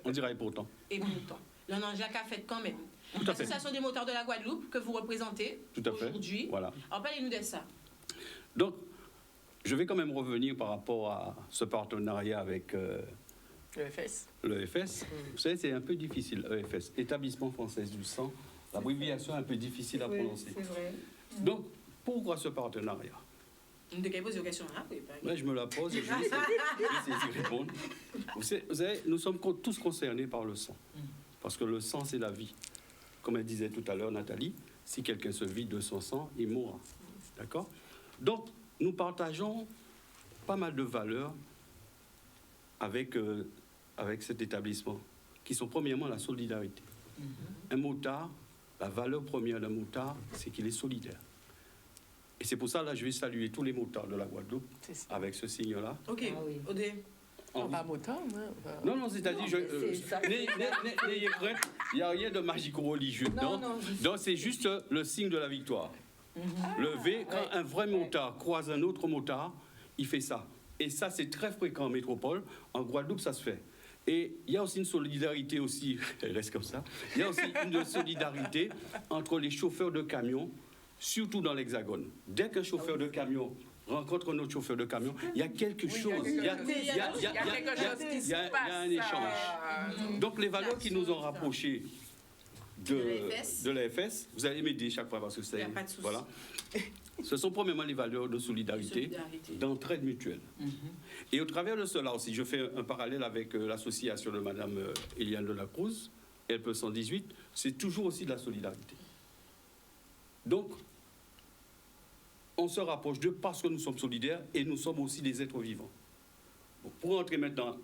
D: On dirait et pourtant.
A: Et pourtant. On a déjà fait quand même.
D: Tout à fait.
A: L'association des moteurs de la Guadeloupe que vous représentez aujourd'hui.
D: Voilà.
A: Alors, parlez-nous de ça.
D: Donc, je vais quand même revenir par rapport à ce partenariat avec... L'EFS. Vous savez, c'est un peu difficile, EFS, Établissement français du sang. L'abréviation est un peu difficile à prononcer.
C: C'est vrai.
D: Donc, pourquoi ce partenariat?
A: De quelle pose question là?
D: Ouais, je me la pose et je vais essayer d'y répondre. Vous savez, nous sommes tous concernés par le sang. Parce que le sang, c'est la vie. Comme elle disait tout à l'heure, Nathalie, si quelqu'un se vide de son sang, il mourra. D'accord? Donc, nous partageons pas mal de valeurs avec cet établissement, qui sont premièrement la solidarité. Un motard, la valeur première d'un motard, c'est qu'il est solidaire. Et c'est pour ça, là, je vais saluer tous les motards de la Guadeloupe avec ce signe-là.
A: Ok, Odé.
B: Pas motard,
D: Non, c'est-à-dire, n'ayez crainte, il n'y a rien de magico-religieux dedans. Donc, c'est juste le signe de la victoire. Le V, quand un vrai motard croise un autre motard, il fait ça. Et ça, c'est très fréquent en métropole. En Guadeloupe, ça se fait. Et il y a aussi une solidarité aussi, elle reste comme ça, il y a aussi une solidarité entre les chauffeurs de camions, surtout dans l'Hexagone. Dès qu'un chauffeur de camion rencontre un autre chauffeur de camion, il y a quelque chose, il y a un échange. Donc les valeurs qui nous ont rapprochés de l'AFS, vous allez m'aider chaque fois parce que c'est... Voilà. Ce sont premièrement les valeurs de solidarité, d'entraide mutuelle. Et au travers de cela aussi, je fais un parallèle avec l'association de Mme Eliane de la Cruz, LPE 118, c'est toujours aussi de la solidarité. Donc, on se rapproche d'eux parce que nous sommes solidaires et nous sommes aussi des êtres vivants. Bon, pour entrer maintenant,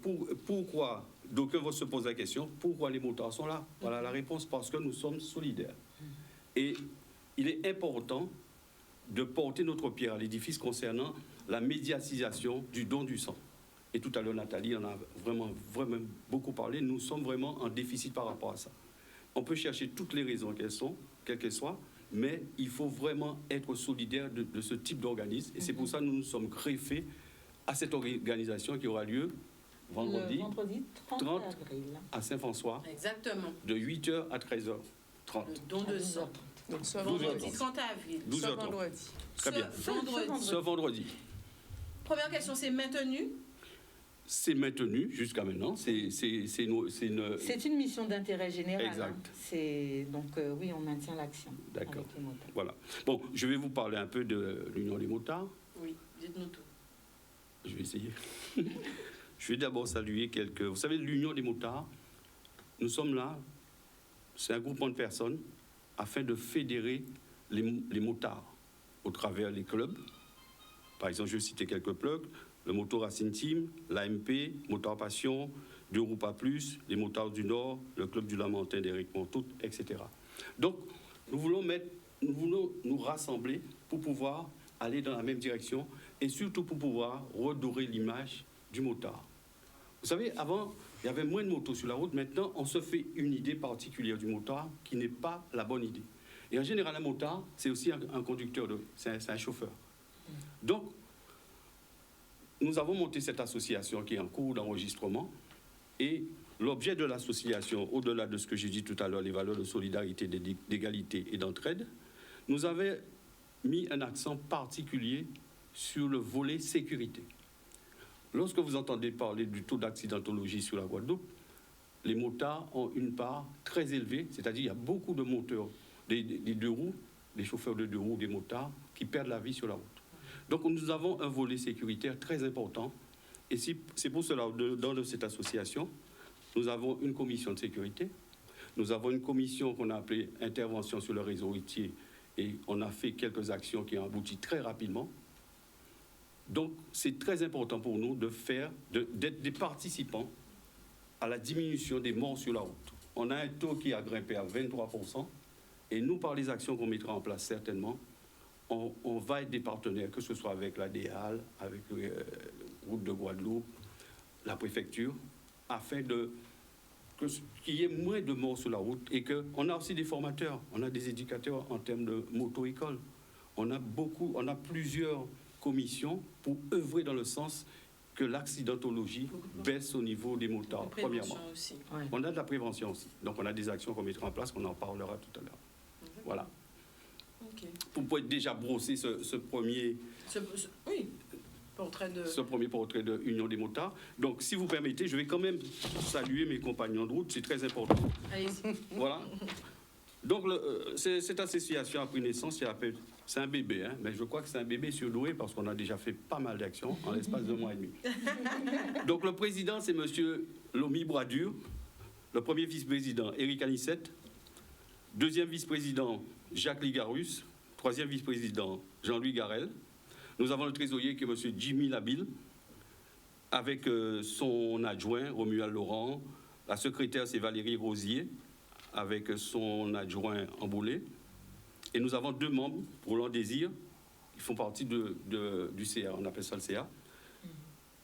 D: pourquoi, d'aucuns vont se poser la question, pourquoi les motards sont là? Voilà la réponse, parce que nous sommes solidaires. Et il est important de porter notre pierre à l'édifice concernant la médiatisation du don du sang. Et tout à l'heure, Nathalie en a vraiment beaucoup parlé. Nous sommes vraiment en déficit par rapport à ça. On peut chercher toutes les raisons quelles qu'elles soient, mais il faut vraiment être solidaire de ce type d'organisme. Et c'est pour ça que nous nous sommes greffés à cette organisation qui aura lieu vendredi 30
C: avril
D: à Saint-François.
A: Exactement.
D: De 8h à 13h30.
A: Don de sang.
B: Donc, ce
A: vendredi 30 avril.
D: 12h30.
B: Ce vendredi.
D: Très bien. Ce vendredi.
A: Première question, c'est maintenu?
D: C'est maintenu jusqu'à maintenant. C'est
C: une mission d'intérêt général.
D: Exact.
C: Donc, oui, on maintient l'action.
D: D'accord. Voilà. Bon, je vais vous parler un peu de l'Union des motards.
A: Oui, dites-nous tout.
D: Je vais essayer. Je vais d'abord saluer quelques... Vous savez, l'Union des motards, nous sommes là, c'est un groupement de personnes afin de fédérer les motards au travers des clubs. Par exemple, je vais citer quelques plugs. Le Moto Racing Team, l'AMP, Motard Passion, Deux Roues Pas Plus, les Motards du Nord, le Club du Lamentin d'Éric Montout, etc. Donc, nous voulons nous rassembler pour pouvoir aller dans la même direction et surtout pour pouvoir redorer l'image du motard. Vous savez, avant, il y avait moins de motos sur la route. Maintenant, on se fait une idée particulière du motard qui n'est pas la bonne idée. Et en général, un motard, c'est aussi un conducteur, c'est un chauffeur. Donc, nous avons monté cette association qui est en cours d'enregistrement et l'objet de l'association, au-delà de ce que j'ai dit tout à l'heure, les valeurs de solidarité, d'égalité et d'entraide, nous avons mis un accent particulier sur le volet sécurité. Lorsque vous entendez parler du taux d'accidentologie sur la Guadeloupe, les motards ont une part très élevée, c'est-à-dire il y a beaucoup de moteurs, des deux roues, des chauffeurs de deux roues, des motards, qui perdent la vie sur la route. Donc nous avons un volet sécuritaire très important, et c'est pour cela, dans cette association, nous avons une commission de sécurité, nous avons une commission qu'on a appelée intervention sur le réseau routier, et on a fait quelques actions qui ont abouti très rapidement. Donc, c'est très important pour nous d'être des participants à la diminution des morts sur la route. On a un taux qui a grimpé à 23%, et nous, par les actions qu'on mettra en place certainement, on va être des partenaires, que ce soit avec la DEAL, avec le groupe de Guadeloupe, la préfecture, afin qu'il y ait moins de morts sur la route et qu'on a aussi des formateurs, on a des éducateurs en termes de moto-école. On a plusieurs commissions pour œuvrer dans le sens que l'accidentologie baisse au niveau des motards, premièrement.
A: Aussi.
C: Ouais.
D: On a de la prévention aussi. Donc on a des actions qu'on mettra en place, qu'on en parlera tout à l'heure. Voilà.
A: Okay.
D: Pour pouvoir déjà brosser ce premier...
A: Oui. Portrait de...
D: Ce premier portrait de Union des motards. Donc, si vous permettez, je vais quand même saluer mes compagnons de route, c'est très important.
A: Allez-y.
D: Voilà. Donc, cette association a pris naissance, c'est un bébé, hein, mais je crois que c'est un bébé surdoué parce qu'on a déjà fait pas mal d'actions en l'espace de 1 mois et demi. Donc, le président, c'est M. Lomi Bradure, le premier vice-président, Éric Anissette, deuxième vice-président, Jacques Ligarus, troisième vice-président, Jean-Louis Garel. Nous avons le trésorier qui est M. Jimmy Labille, avec son adjoint, Romuald Laurent. La secrétaire, c'est Valérie Rosier, avec son adjoint Amboulé. Et nous avons 2 membres, Roland Désir, qui font partie du CA, on appelle ça le CA.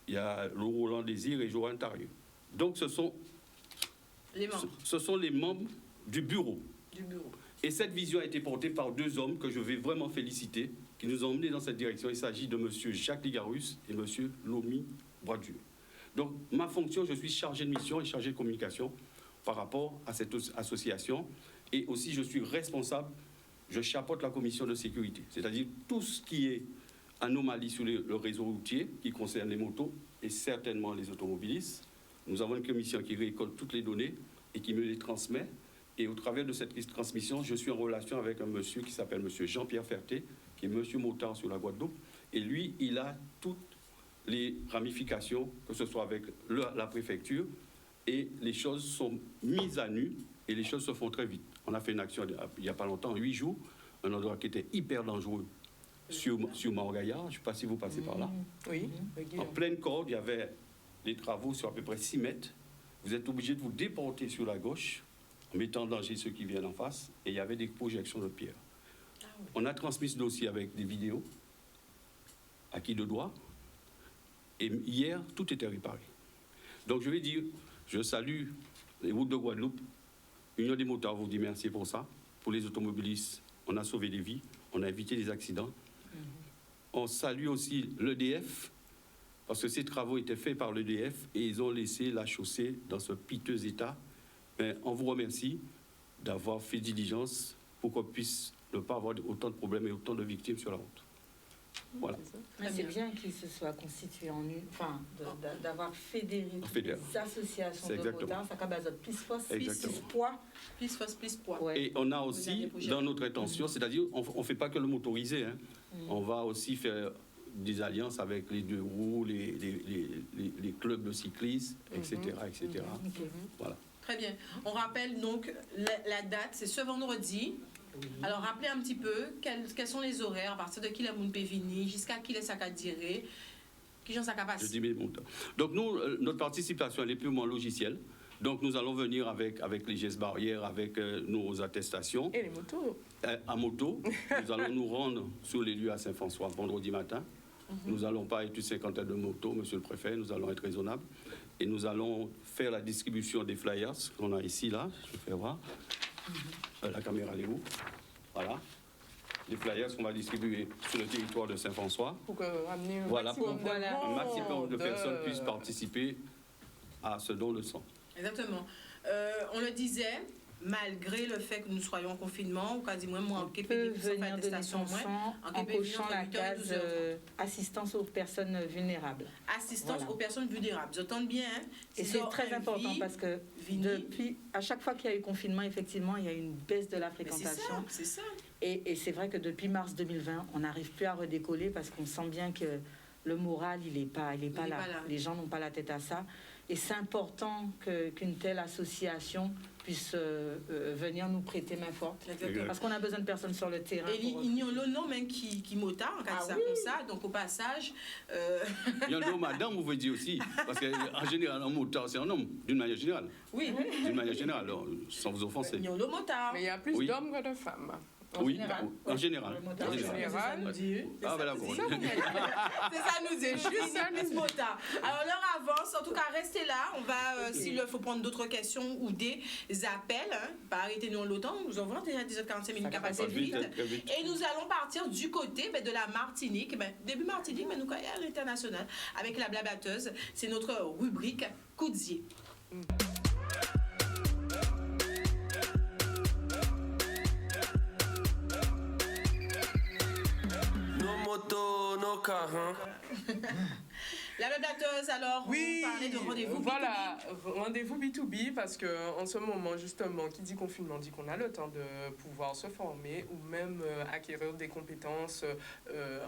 D: Il y a Roland Désir et Joanne Tarieux. Donc ce sont les membres du bureau. Et cette vision a été portée par 2 hommes que je vais vraiment féliciter, qui nous ont emmenés dans cette direction. Il s'agit de M. Jacques Ligarus et M. Lomi Bradure. Donc, ma fonction, je suis chargé de mission et chargé de communication par rapport à cette association. Et aussi, je suis responsable, je chapeaute la commission de sécurité. C'est-à-dire tout ce qui est anomalie sur le réseau routier, qui concerne les motos et certainement les automobilistes. Nous avons une commission qui récolte toutes les données et qui me les transmet. Et au travers de cette transmission, je suis en relation avec un monsieur qui s'appelle monsieur Jean-Pierre Ferté, qui est monsieur motard sur la Guadeloupe. Et lui, il a toutes les ramifications, que ce soit avec la préfecture, et les choses sont mises à nu et les choses se font très vite. On a fait une action il n'y a pas longtemps, 8 jours, un endroit qui était hyper dangereux sur Mort-Gaillard. Je ne sais pas si vous passez par là.
B: Oui.
D: En pleine corde, il y avait des travaux sur à peu près 6 mètres. Vous êtes obligé de vous déporter sur la gauche, en mettant en danger ceux qui viennent en face, et il y avait des projections de pierre. On a transmis ce dossier avec des vidéos, à qui de droit, et hier, tout était réparé. Donc je vais dire, je salue les routes de Guadeloupe, Union des motards vous dit merci pour ça. Pour les automobilistes, on a sauvé des vies, on a évité des accidents. On salue aussi l'EDF, parce que ces travaux étaient faits par l'EDF et ils ont laissé la chaussée dans ce piteux état. Mais on vous remercie d'avoir fait diligence pour qu'on puisse ne pas avoir autant de problèmes et autant de victimes sur la route. Voilà.
C: Mais c'est bien qu'il se soit constitué en une, enfin, d'avoir fédéré les associations de motards, ça a plus force, plus poids.
A: Plus force, plus poids.
D: Ouais. Et on a aussi, dans notre intention, c'est-à-dire, on ne fait pas que le motorisé, hein. On va aussi faire des alliances avec les deux roues, les clubs de cyclistes, etc. etc. Voilà.
A: Très bien. On rappelle donc la date, c'est ce vendredi. Oui. Alors, rappelez un petit peu quels sont les horaires, à partir de qui la moun peut venir, jusqu'à qui les sacs à dire, qui j'en sac à passer.
D: Je dis mes montants. Donc, nous, notre participation, elle est purement logicielle. Donc, nous allons venir avec les gestes barrières, avec nos attestations.
B: Et les motos.
D: À moto. Nous allons nous rendre sur les lieux à Saint-François vendredi matin. Nous n'allons pas être une cinquantaine de motos, monsieur le préfet, nous allons être raisonnables. Et nous allons faire la distribution des flyers qu'on a ici, là. Je vais faire voir. La caméra, elle est où? Voilà. Les flyers qu'on va distribuer sur le territoire de Saint-François.
B: Pour amener un
D: maximum de personnes puissent participer à ce don de sang.
A: Exactement. On le disait, malgré le fait que nous soyons en confinement, ou quasiment moins en
C: venir donner son sang en cochant la case assistance aux personnes vulnérables.
A: Assistance aux personnes vulnérables. J'entends bien. Hein,
C: et c'est très important parce que depuis, à chaque fois qu'il y a eu confinement, effectivement, il y a eu une baisse de la fréquentation.
A: C'est ça.
C: Et c'est vrai que depuis mars 2020, on n'arrive plus à redécoller parce qu'on sent bien que le moral, il n'est pas là. Les gens n'ont pas la tête à ça. Et c'est important qu'une telle association puisse venir nous prêter main forte. Exactement. Parce qu'on a besoin de personnes sur le terrain.
A: Et il y a un nom même qui motard, en ça comme ça. Donc au passage...
D: Il y a un nom madame, vous voulez dire aussi. Parce qu'en général, un motard, c'est un homme, d'une manière générale.
A: Oui.
D: D'une manière générale, alors, sans vous offenser.
A: Il y a un motard.
B: Mais il y a plus d'hommes que de femmes.
D: Oui, en général.
B: En général.
D: Ah, ben là, bon.
A: C'est ça, nous dit. Juste ça, nous motard. Alors, l'heure avance. En tout cas, restez là. On va, s'il faut prendre d'autres questions ou des appels, hein, pas arrêter nous longtemps. Nous avons déjà 10h45 minutes qui passent vite. Et nous allons partir du côté de la Martinique. Début Martinique, mais nous sommes à l'international avec la blabateuse. C'est notre rubrique Coudier. La blabateuse, alors,
B: oui,
A: vous parlez de rendez-vous B2B.
B: Voilà, rendez-vous B2B, parce qu'en ce moment, justement, qui dit confinement dit qu'on a le temps de pouvoir se former ou même acquérir des compétences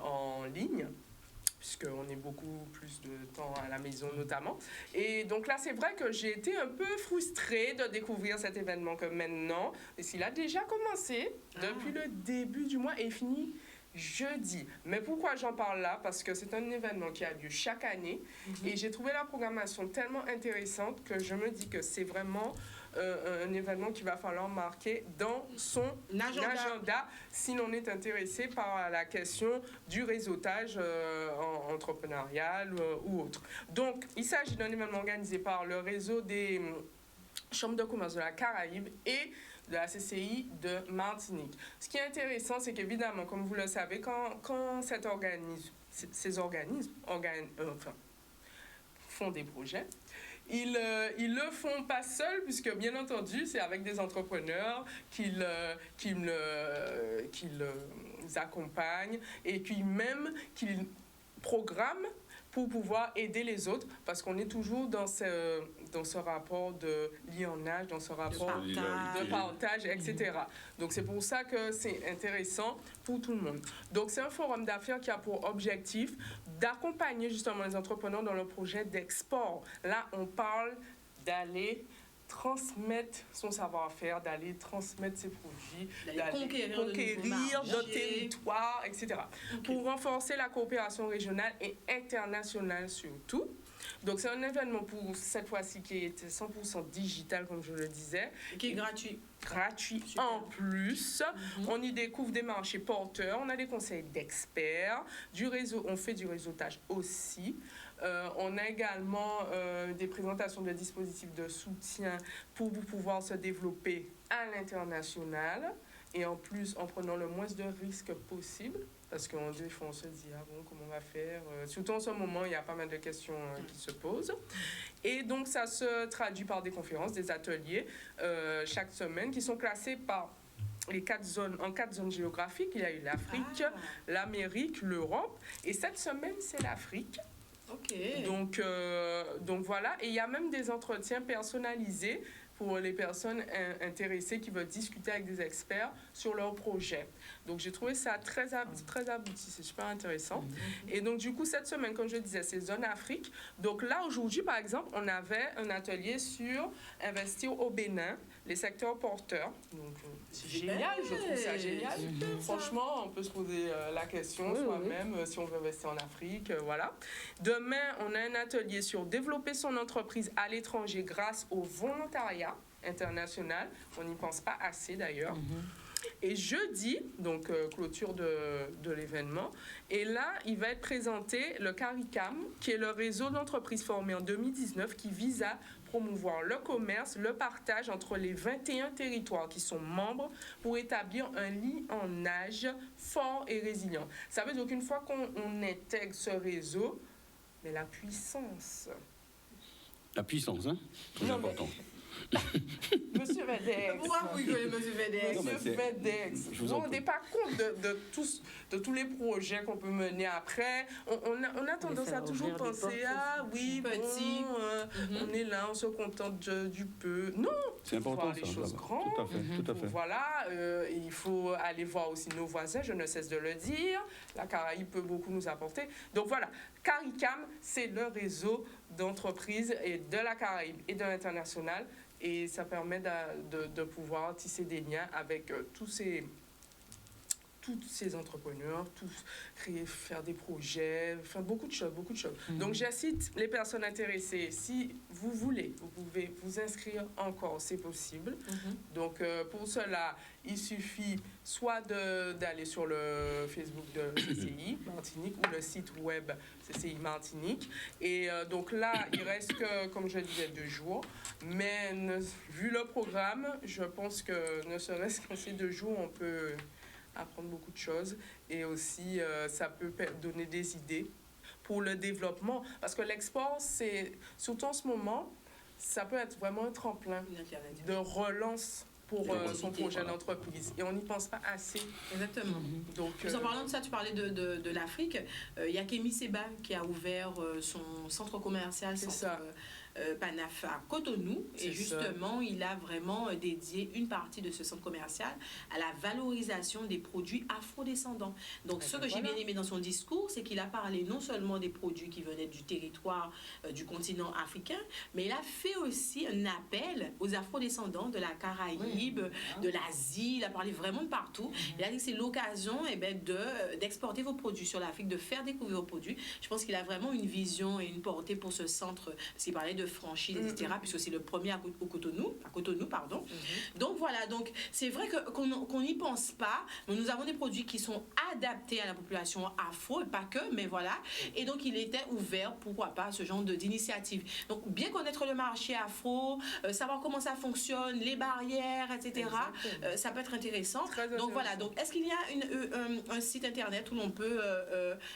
B: en ligne, puisqu'on est beaucoup plus de temps à la maison notamment. Et donc là, c'est vrai que j'ai été un peu frustrée de découvrir cet événement que maintenant, parce qu'il a déjà commencé depuis le début du mois et fini jeudi. Mais pourquoi j'en parle là? Parce que c'est un événement qui a lieu chaque année et j'ai trouvé la programmation tellement intéressante que je me dis que c'est vraiment un événement qu'il va falloir marquer dans son agenda si l'on est intéressé par la question du réseautage entrepreneurial ou autre. Donc, il s'agit d'un événement organisé par le réseau des chambres de commerce de la Caraïbe et de la CCI de Martinique. Ce qui est intéressant, c'est qu'évidemment, comme vous le savez, quand ces organismes font des projets. Ils le font pas seuls, puisque bien entendu, c'est avec des entrepreneurs qu'ils accompagnent et puis même qu'ils programment pour pouvoir aider les autres, parce qu'on est toujours dans ce rapport de lionnage, dans ce rapport de partage, etc. Donc c'est pour ça que c'est intéressant pour tout le monde. Donc c'est un forum d'affaires qui a pour objectif d'accompagner justement les entrepreneurs dans le projet d'export. Là, on parle d'aller transmettre son savoir-faire, d'aller transmettre ses produits, d'aller conquérir d'autres territoires, etc. Okay. Pour renforcer la coopération régionale et internationale surtout. Donc c'est un événement pour cette fois-ci qui est 100% digital, comme je le disais.
A: Et qui est gratuit.
B: Gratuit. Super. En plus. On y découvre des marchés porteurs, on a des conseils d'experts, du réseau, on fait du réseautage aussi. On a également des présentations de dispositifs de soutien pour pouvoir se développer à l'international et en plus en prenant le moins de risques possible. Parce qu'on des fois, on se dit, ah bon, comment on va faire? Surtout en ce moment, il y a pas mal de questions qui se posent. Et donc, ça se traduit par des conférences, des ateliers chaque semaine qui sont classés par les 4 zones, en 4 zones géographiques. Il y a eu l'Afrique, l'Amérique, l'Europe. Et cette semaine, c'est l'Afrique.
A: Okay.
B: Donc voilà. Et il y a même des entretiens personnalisés pour les personnes intéressées qui veulent discuter avec des experts sur leur projet. Donc, j'ai trouvé ça très abouti, c'est super intéressant. Et donc, du coup, cette semaine, comme je disais, c'est Zone Afrique. Donc là, aujourd'hui, par exemple, on avait un atelier sur investir au Bénin, les secteurs porteurs. Donc, c'est génial, je trouve ça génial. Franchement, on peut se poser la question soi-même si on veut investir en Afrique, voilà. Demain, on a un atelier sur développer son entreprise à l'étranger grâce au volontariat international. On n'y pense pas assez d'ailleurs. Et jeudi, donc clôture de l'événement, et là, il va être présenté le CARICAM, qui est le réseau d'entreprises formé en 2019 qui vise à promouvoir le commerce, le partage entre les 21 territoires qui sont membres pour établir un lignage fort et résilient. Ça veut dire qu'une fois qu'on intègre ce réseau, mais la puissance.
D: La puissance, hein? Très important.
B: Monsieur Vedex.
A: Pourquoi vous rigolez, Monsieur Vedex?
B: Monsieur Vedex. Vous ne vous rendez pas compte de tous les projets qu'on peut mener après. On a tendance à toujours penser, oui, petit, on est là, on se contente du peu. Non,
D: c'est important,
B: les choses grandes.
D: Tout à fait.
B: Voilà, il faut aller voir aussi nos voisins, je ne cesse de le dire. La Caraïbe peut beaucoup nous apporter. Donc voilà, CARICAM, c'est le réseau d'entreprises et de la Caraïbe et de l'international. Et ça permet de pouvoir tisser des liens avec tous ces entrepreneurs, faire des projets, faire beaucoup de choses. Donc, j'incite les personnes intéressées, si vous voulez, vous pouvez vous inscrire encore, c'est possible. Donc, pour cela, il suffit soit d'aller sur le Facebook de CCI Martinique ou le site web CCI Martinique. Et donc là, il reste que, comme je disais, 2 jours. Mais vu le programme, je pense que ne serait-ce qu'en ces 2 jours, on peut apprendre beaucoup de choses et aussi ça peut donner des idées pour le développement parce que l'export, c'est surtout en ce moment, ça peut être vraiment un tremplin de relance pour son projet d'entreprise. Et on n'y pense pas assez.
A: Exactement. Donc, en parlant de ça, tu parlais de l'Afrique. Il y a Kémy Seba qui a ouvert son centre commercial, Panaf à Cotonou. Et justement, il a vraiment dédié une partie de ce centre commercial à la valorisation des produits afrodescendants. Donc, ce que j'ai bien aimé dans son discours, c'est qu'il a parlé non seulement des produits qui venaient du territoire du continent africain, mais il a fait aussi un appel aux afrodescendants de la Caraïbe, de l'Asie. Il a parlé vraiment de partout. Il a dit que c'est l'occasion d'exporter vos produits sur l'Afrique, de faire découvrir vos produits. Je pense qu'il a vraiment une vision et une portée pour ce centre, parce qu'il parlait de franchise, etc., puisque c'est le premier à Cotonou, pardon. Donc voilà, donc c'est vrai qu'on n'y pense pas, mais nous avons des produits qui sont adaptés à la population afro, et pas que, mais voilà. Et donc il était ouvert, pourquoi pas, à ce genre d'initiative. Donc bien connaître le marché afro, savoir comment ça fonctionne, les barrières, etc., ça peut être intéressant. Donc voilà, donc est-ce qu'il y a un site internet où l'on peut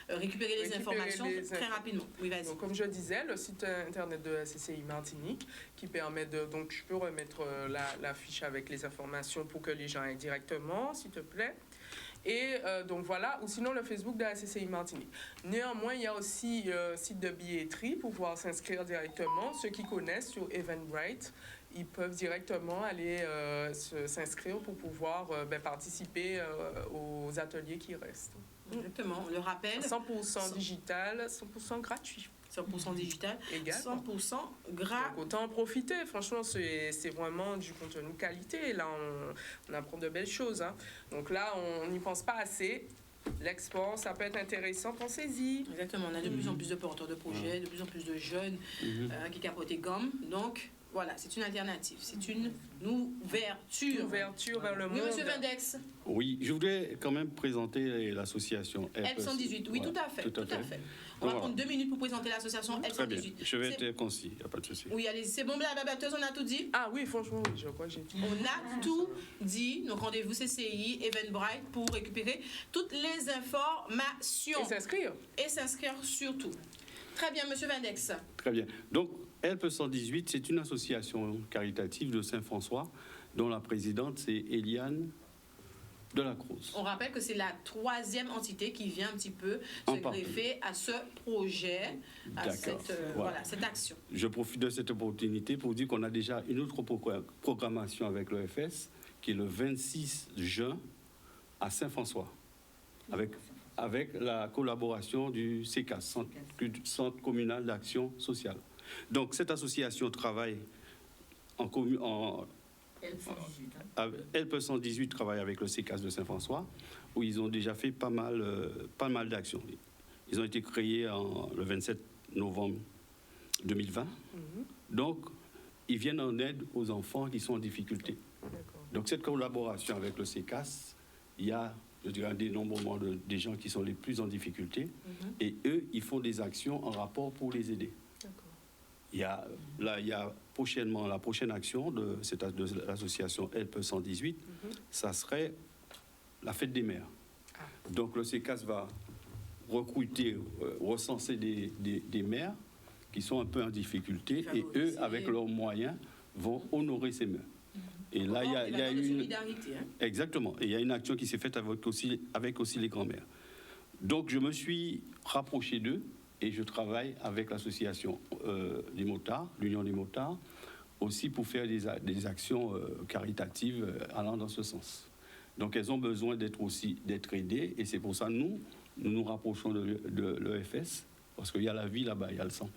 A: récupérer les informations très rapidement? Oui, vas-y.
B: Donc, comme je disais, le site internet de la CCI Martinique qui permet de... Donc, je peux remettre la fiche avec les informations pour que les gens aillent directement, s'il te plaît. Et donc voilà, ou sinon le Facebook de la CCI Martinique. Néanmoins, il y a aussi site de billetterie pour pouvoir s'inscrire directement. Ceux qui connaissent sur Eventbrite, ils peuvent directement aller s'inscrire pour pouvoir participer aux ateliers qui restent.
A: Exactement, on le rappelle.
B: 100% digital, 100% gratuit.
A: 100% digital,
B: également.
A: 100% gratuit.
B: Donc autant en profiter. Franchement, c'est vraiment du contenu qualité. Là, on apprend de belles choses. Hein. Donc là, on n'y pense pas assez. L'export, ça peut être intéressant, pensez-y.
A: Exactement, on a de plus en plus de porteurs de projets, de plus en plus de jeunes qui capotent des gommes. Donc, voilà, c'est une alternative, c'est une ouverture.
B: Ouverture vers le monde.
A: Oui, monsieur Vindex.
D: Oui, je voudrais quand même présenter l'association
A: L118. Oui, tout à fait. Tout à fait. On va prendre 2 minutes pour présenter l'association L118.
D: Très bien, je vais être concis, il n'y a pas de souci.
A: Oui, allez, c'est bon, blablablateuse, on a tout dit?
B: Ah oui, franchement, oui, je crois que j'ai tout.
A: On a tout dit. Donc, rendez-vous CCI, Eventbrite pour récupérer toutes les informations.
B: Et s'inscrire.
A: Et s'inscrire surtout. Très bien, monsieur Vindex.
D: Très bien. Donc, Help 118, c'est une association caritative de Saint-François dont la présidente, c'est Eliane Delacroze.
A: On rappelle que c'est la 3e entité qui vient un petit peu se greffer à ce projet, à cette action.
D: Je profite de cette opportunité pour dire qu'on a déjà une autre programmation avec l'EFS, qui est le 26 juin à Saint-François, avec la collaboration du CECAS, Centre communal d'action sociale. Donc, cette association travaille Help 118 travaille avec le CECAS de Saint-François, où ils ont déjà fait pas mal d'actions. Ils ont été créés le 27 novembre 2020. Donc, ils viennent en aide aux enfants qui sont en difficulté. Donc, cette collaboration avec le CECAS, il y a, je dirais, un dénombrement des gens qui sont les plus en difficulté, et eux, ils font des actions en rapport pour les aider. Il y a prochainement la prochaine action de l'association Help 118, ça serait la fête des mères. Donc le CECAS va recruter, recenser des mères qui sont un peu en difficulté et eux, avec leurs moyens, vont honorer ces mères. Et là, il y a une
A: solidarité. Hein.
D: Exactement. Et il y a une action qui s'est faite avec aussi les grands-mères. Donc je me suis rapproché d'eux. Et je travaille avec l'association des motards, l'Union des motards, aussi pour faire des actions caritatives allant dans ce sens. Donc elles ont besoin d'être aidées, et c'est pour ça que nous rapprochons de l'EFS, parce qu'il y a la vie là-bas, il y a le sang.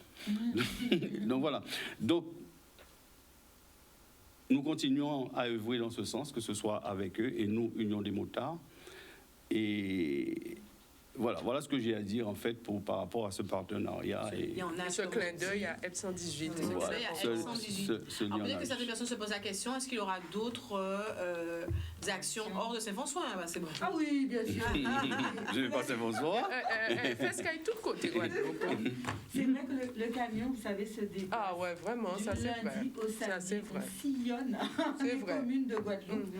D: Donc voilà. Donc nous continuons à œuvrer dans ce sens, que ce soit avec eux et nous, Union des motards. Et voilà ce que j'ai à dire en fait par rapport à ce partenariat.
B: Et ce clin d'œil à Help 118.
A: Voilà, peut-être que certaines personnes se posent la question, est-ce qu'il y aura d'autres actions hors de Saint-François? C'est bon.
C: Ah oui, bien sûr.
D: Je vais passer bonsoir.
B: Fais-ce qu'il y a tout côté.
C: C'est vrai que le camion, vous savez, se déplace.
B: Ah ouais, vraiment, ça c'est vrai.
C: Du lundi au samedi, on sillonne les communes de Guadeloupe.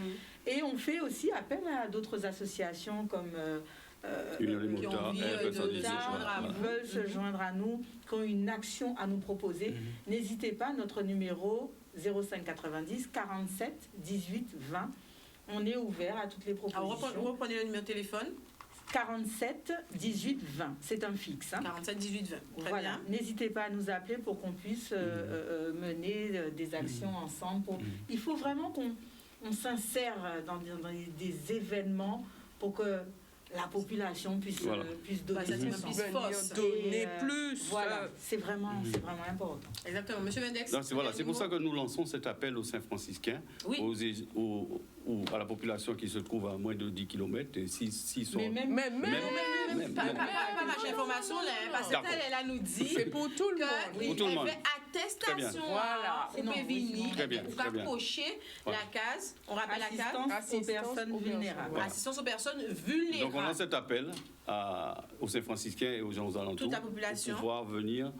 C: Et on fait aussi appel à d'autres associations comme...
D: qui
C: veulent se joindre à nous, qui ont une action à nous proposer. N'hésitez pas, notre numéro 05 90 47 18 20. On est ouvert à toutes les propositions.
A: Alors, vous reprenez le numéro de téléphone
C: 47 18 20. C'est un fixe.
A: 47 18 20. Très
C: voilà.
A: bien.
C: N'hésitez pas à nous appeler pour qu'on puisse mener des actions ensemble. Il faut vraiment qu'on s'insère dans des événements pour que la population puisse
B: donner plus.
C: Voilà, c'est vraiment important.
A: Exactement. Monsieur Vindex.
D: C'est pour ça que nous lançons cet appel aux Saint-Franciscains, à la population qui se trouve à moins de 10 km. Et s'ils sont...
A: Même. Pas ma information, là, parce qu'elle nous dit...
B: C'est pour tout le monde.
A: Elle fait attestation.
B: Voilà.
A: Vous pouvez venir,
D: Très bien,
A: vous
D: très bien.
A: cocher
D: Voilà.
A: la case. On rappelle la case.
C: Assistance aux personnes vulnérables.
D: Voilà.
A: Assistance aux personnes vulnérables.
D: Donc on lance cet appel aux Saint-Franciscains et aux gens aux alentours
A: Toute la population.
D: pour pouvoir venir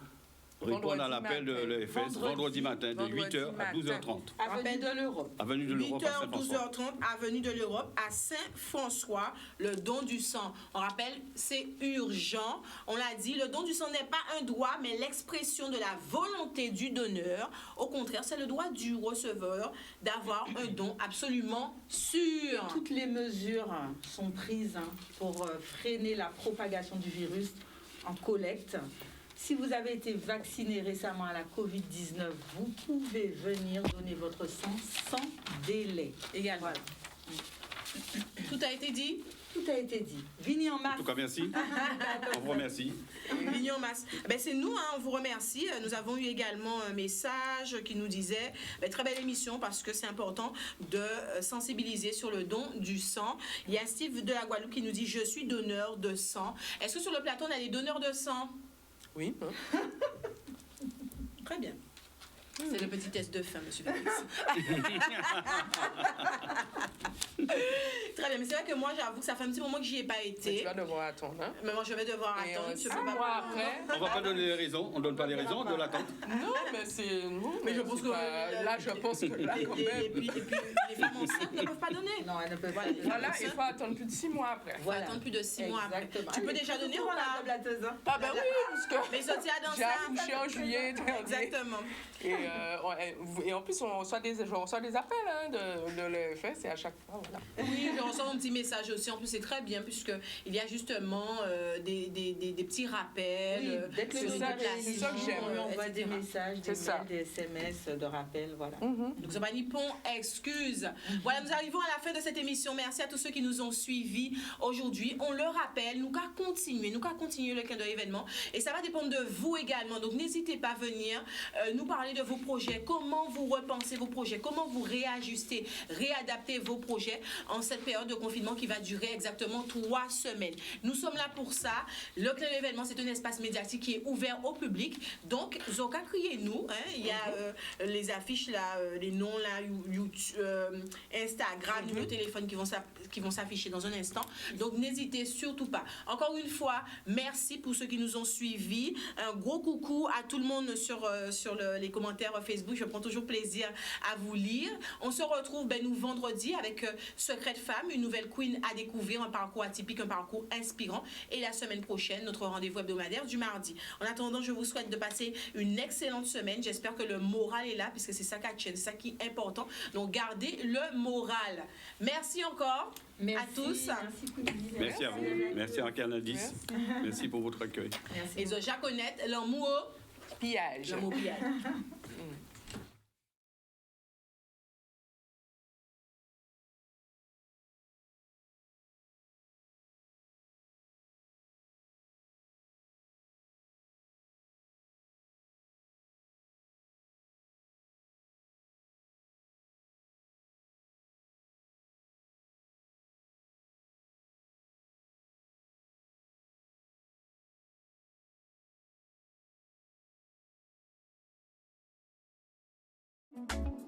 D: répondre à l'appel de l'EFS vendredi matin de 8h à 12h30.
C: Avenue de l'Europe.
D: Avenue de l'Europe à
A: 8h,
D: Saint-François.
A: 12h30, avenue de l'Europe à Saint-François, le don du sang. On rappelle, c'est urgent. On l'a dit, le don du sang n'est pas un droit, mais l'expression de la volonté du donneur. Au contraire, c'est le droit du receveur d'avoir un don absolument sûr.
C: Toutes les mesures sont prises pour freiner la propagation du virus en collecte. Si vous avez été vacciné récemment à la COVID-19, vous pouvez venir donner votre sang sans délai.
A: Également.
C: Voilà.
A: Tout a été dit.
C: Tout a été dit. Venez en
D: En
C: masse.
D: tout cas, merci. On vous remercie.
A: Vignon Masse. Ben, c'est nous, on vous remercie. Nous avons eu également un message qui nous disait très belle émission parce que c'est important de sensibiliser sur le don du sang. Il y a Steve de la Guadeloupe qui nous dit je suis donneur de sang. Est-ce que sur le plateau on a des donneurs de sang?
B: Oui.
A: Très bien. C'est le petit test de fin, monsieur Félix. Très bien, mais c'est vrai que moi, j'avoue que ça fait un petit moment que j'y ai pas
B: Mais
A: été.
B: tu vas devoir attendre. Hein?
A: Mais moi, je vais devoir
B: Et
A: attendre. Je
B: 6
A: peux pas
B: mois après.
D: On ne va pas donner les raisons, on ne donne pas les raisons de l'attente.
B: Non, mais c'est. Non,
A: Mais je pense que
B: là, je pense que là, quand
A: Et
B: même.
A: puis, les femmes enceintes ne peuvent pas donner.
C: Non, elle ne peut pas.
A: Voilà.
B: Voilà, il faut attendre plus de 6 mois après.
A: Il faut attendre plus de 6 mois après.
C: Exactement.
A: Tu peux déjà donner ou pas?
B: Ah, ben oui, parce que.
A: Mais sortir à danser.
B: J'ai accouché en juillet dernier.
A: Exactement.
B: Et en plus, on reçoit des appels de l'EFS et à chaque fois, voilà.
A: Oui, je reçois un petit message aussi. En plus, c'est très bien puisqu'il y a justement des petits rappels.
C: Dès que
A: sur
C: le
A: les
B: ça que
A: déplacements,
B: j'aime.
C: on lui envoie des
A: etc.
C: messages,
B: C'est
C: des
B: ça.
C: mails, des SMS de rappel, voilà.
A: Donc, c'est pas Nippon, excuse. Voilà, nous arrivons à la fin de cette émission. Merci à tous ceux qui nous ont suivis aujourd'hui. On le rappelle, nous qu'à continuer le clin d'œil événement. Et ça va dépendre de vous également. Donc, n'hésitez pas à venir nous parler de vos projets, comment vous repensez vos projets, comment vous réajustez, réadaptez vos projets en cette période de confinement qui va durer exactement 3 semaines. Nous sommes là pour ça. Le clin d'œil événement, c'est un espace médiatique qui est ouvert au public. Donc, Zoka, criez-nous. Il y a les affiches là, les noms là, YouTube, Instagram, numéro de téléphone qui vont s'afficher dans un instant. Donc, n'hésitez surtout pas. Encore une fois, merci pour ceux qui nous ont suivis. Un gros coucou à tout le monde sur les commentaires Facebook. Je prends toujours plaisir à vous lire. On se retrouve nous vendredi avec Secret Femme, une nouvelle queen à découvrir, un parcours atypique, un parcours inspirant. Et la semaine prochaine, notre rendez-vous hebdomadaire du mardi. En attendant, je vous souhaite de passer une excellente semaine. J'espère que le moral est là, puisque c'est ça c'est ça qui est important. Donc, gardez le moral. Merci encore à tous.
D: Merci à vous. Merci à Canadis. Merci pour votre accueil.
A: Et je connais l'amour.
B: Pillage.
A: L'amour pillage.
E: Thank you.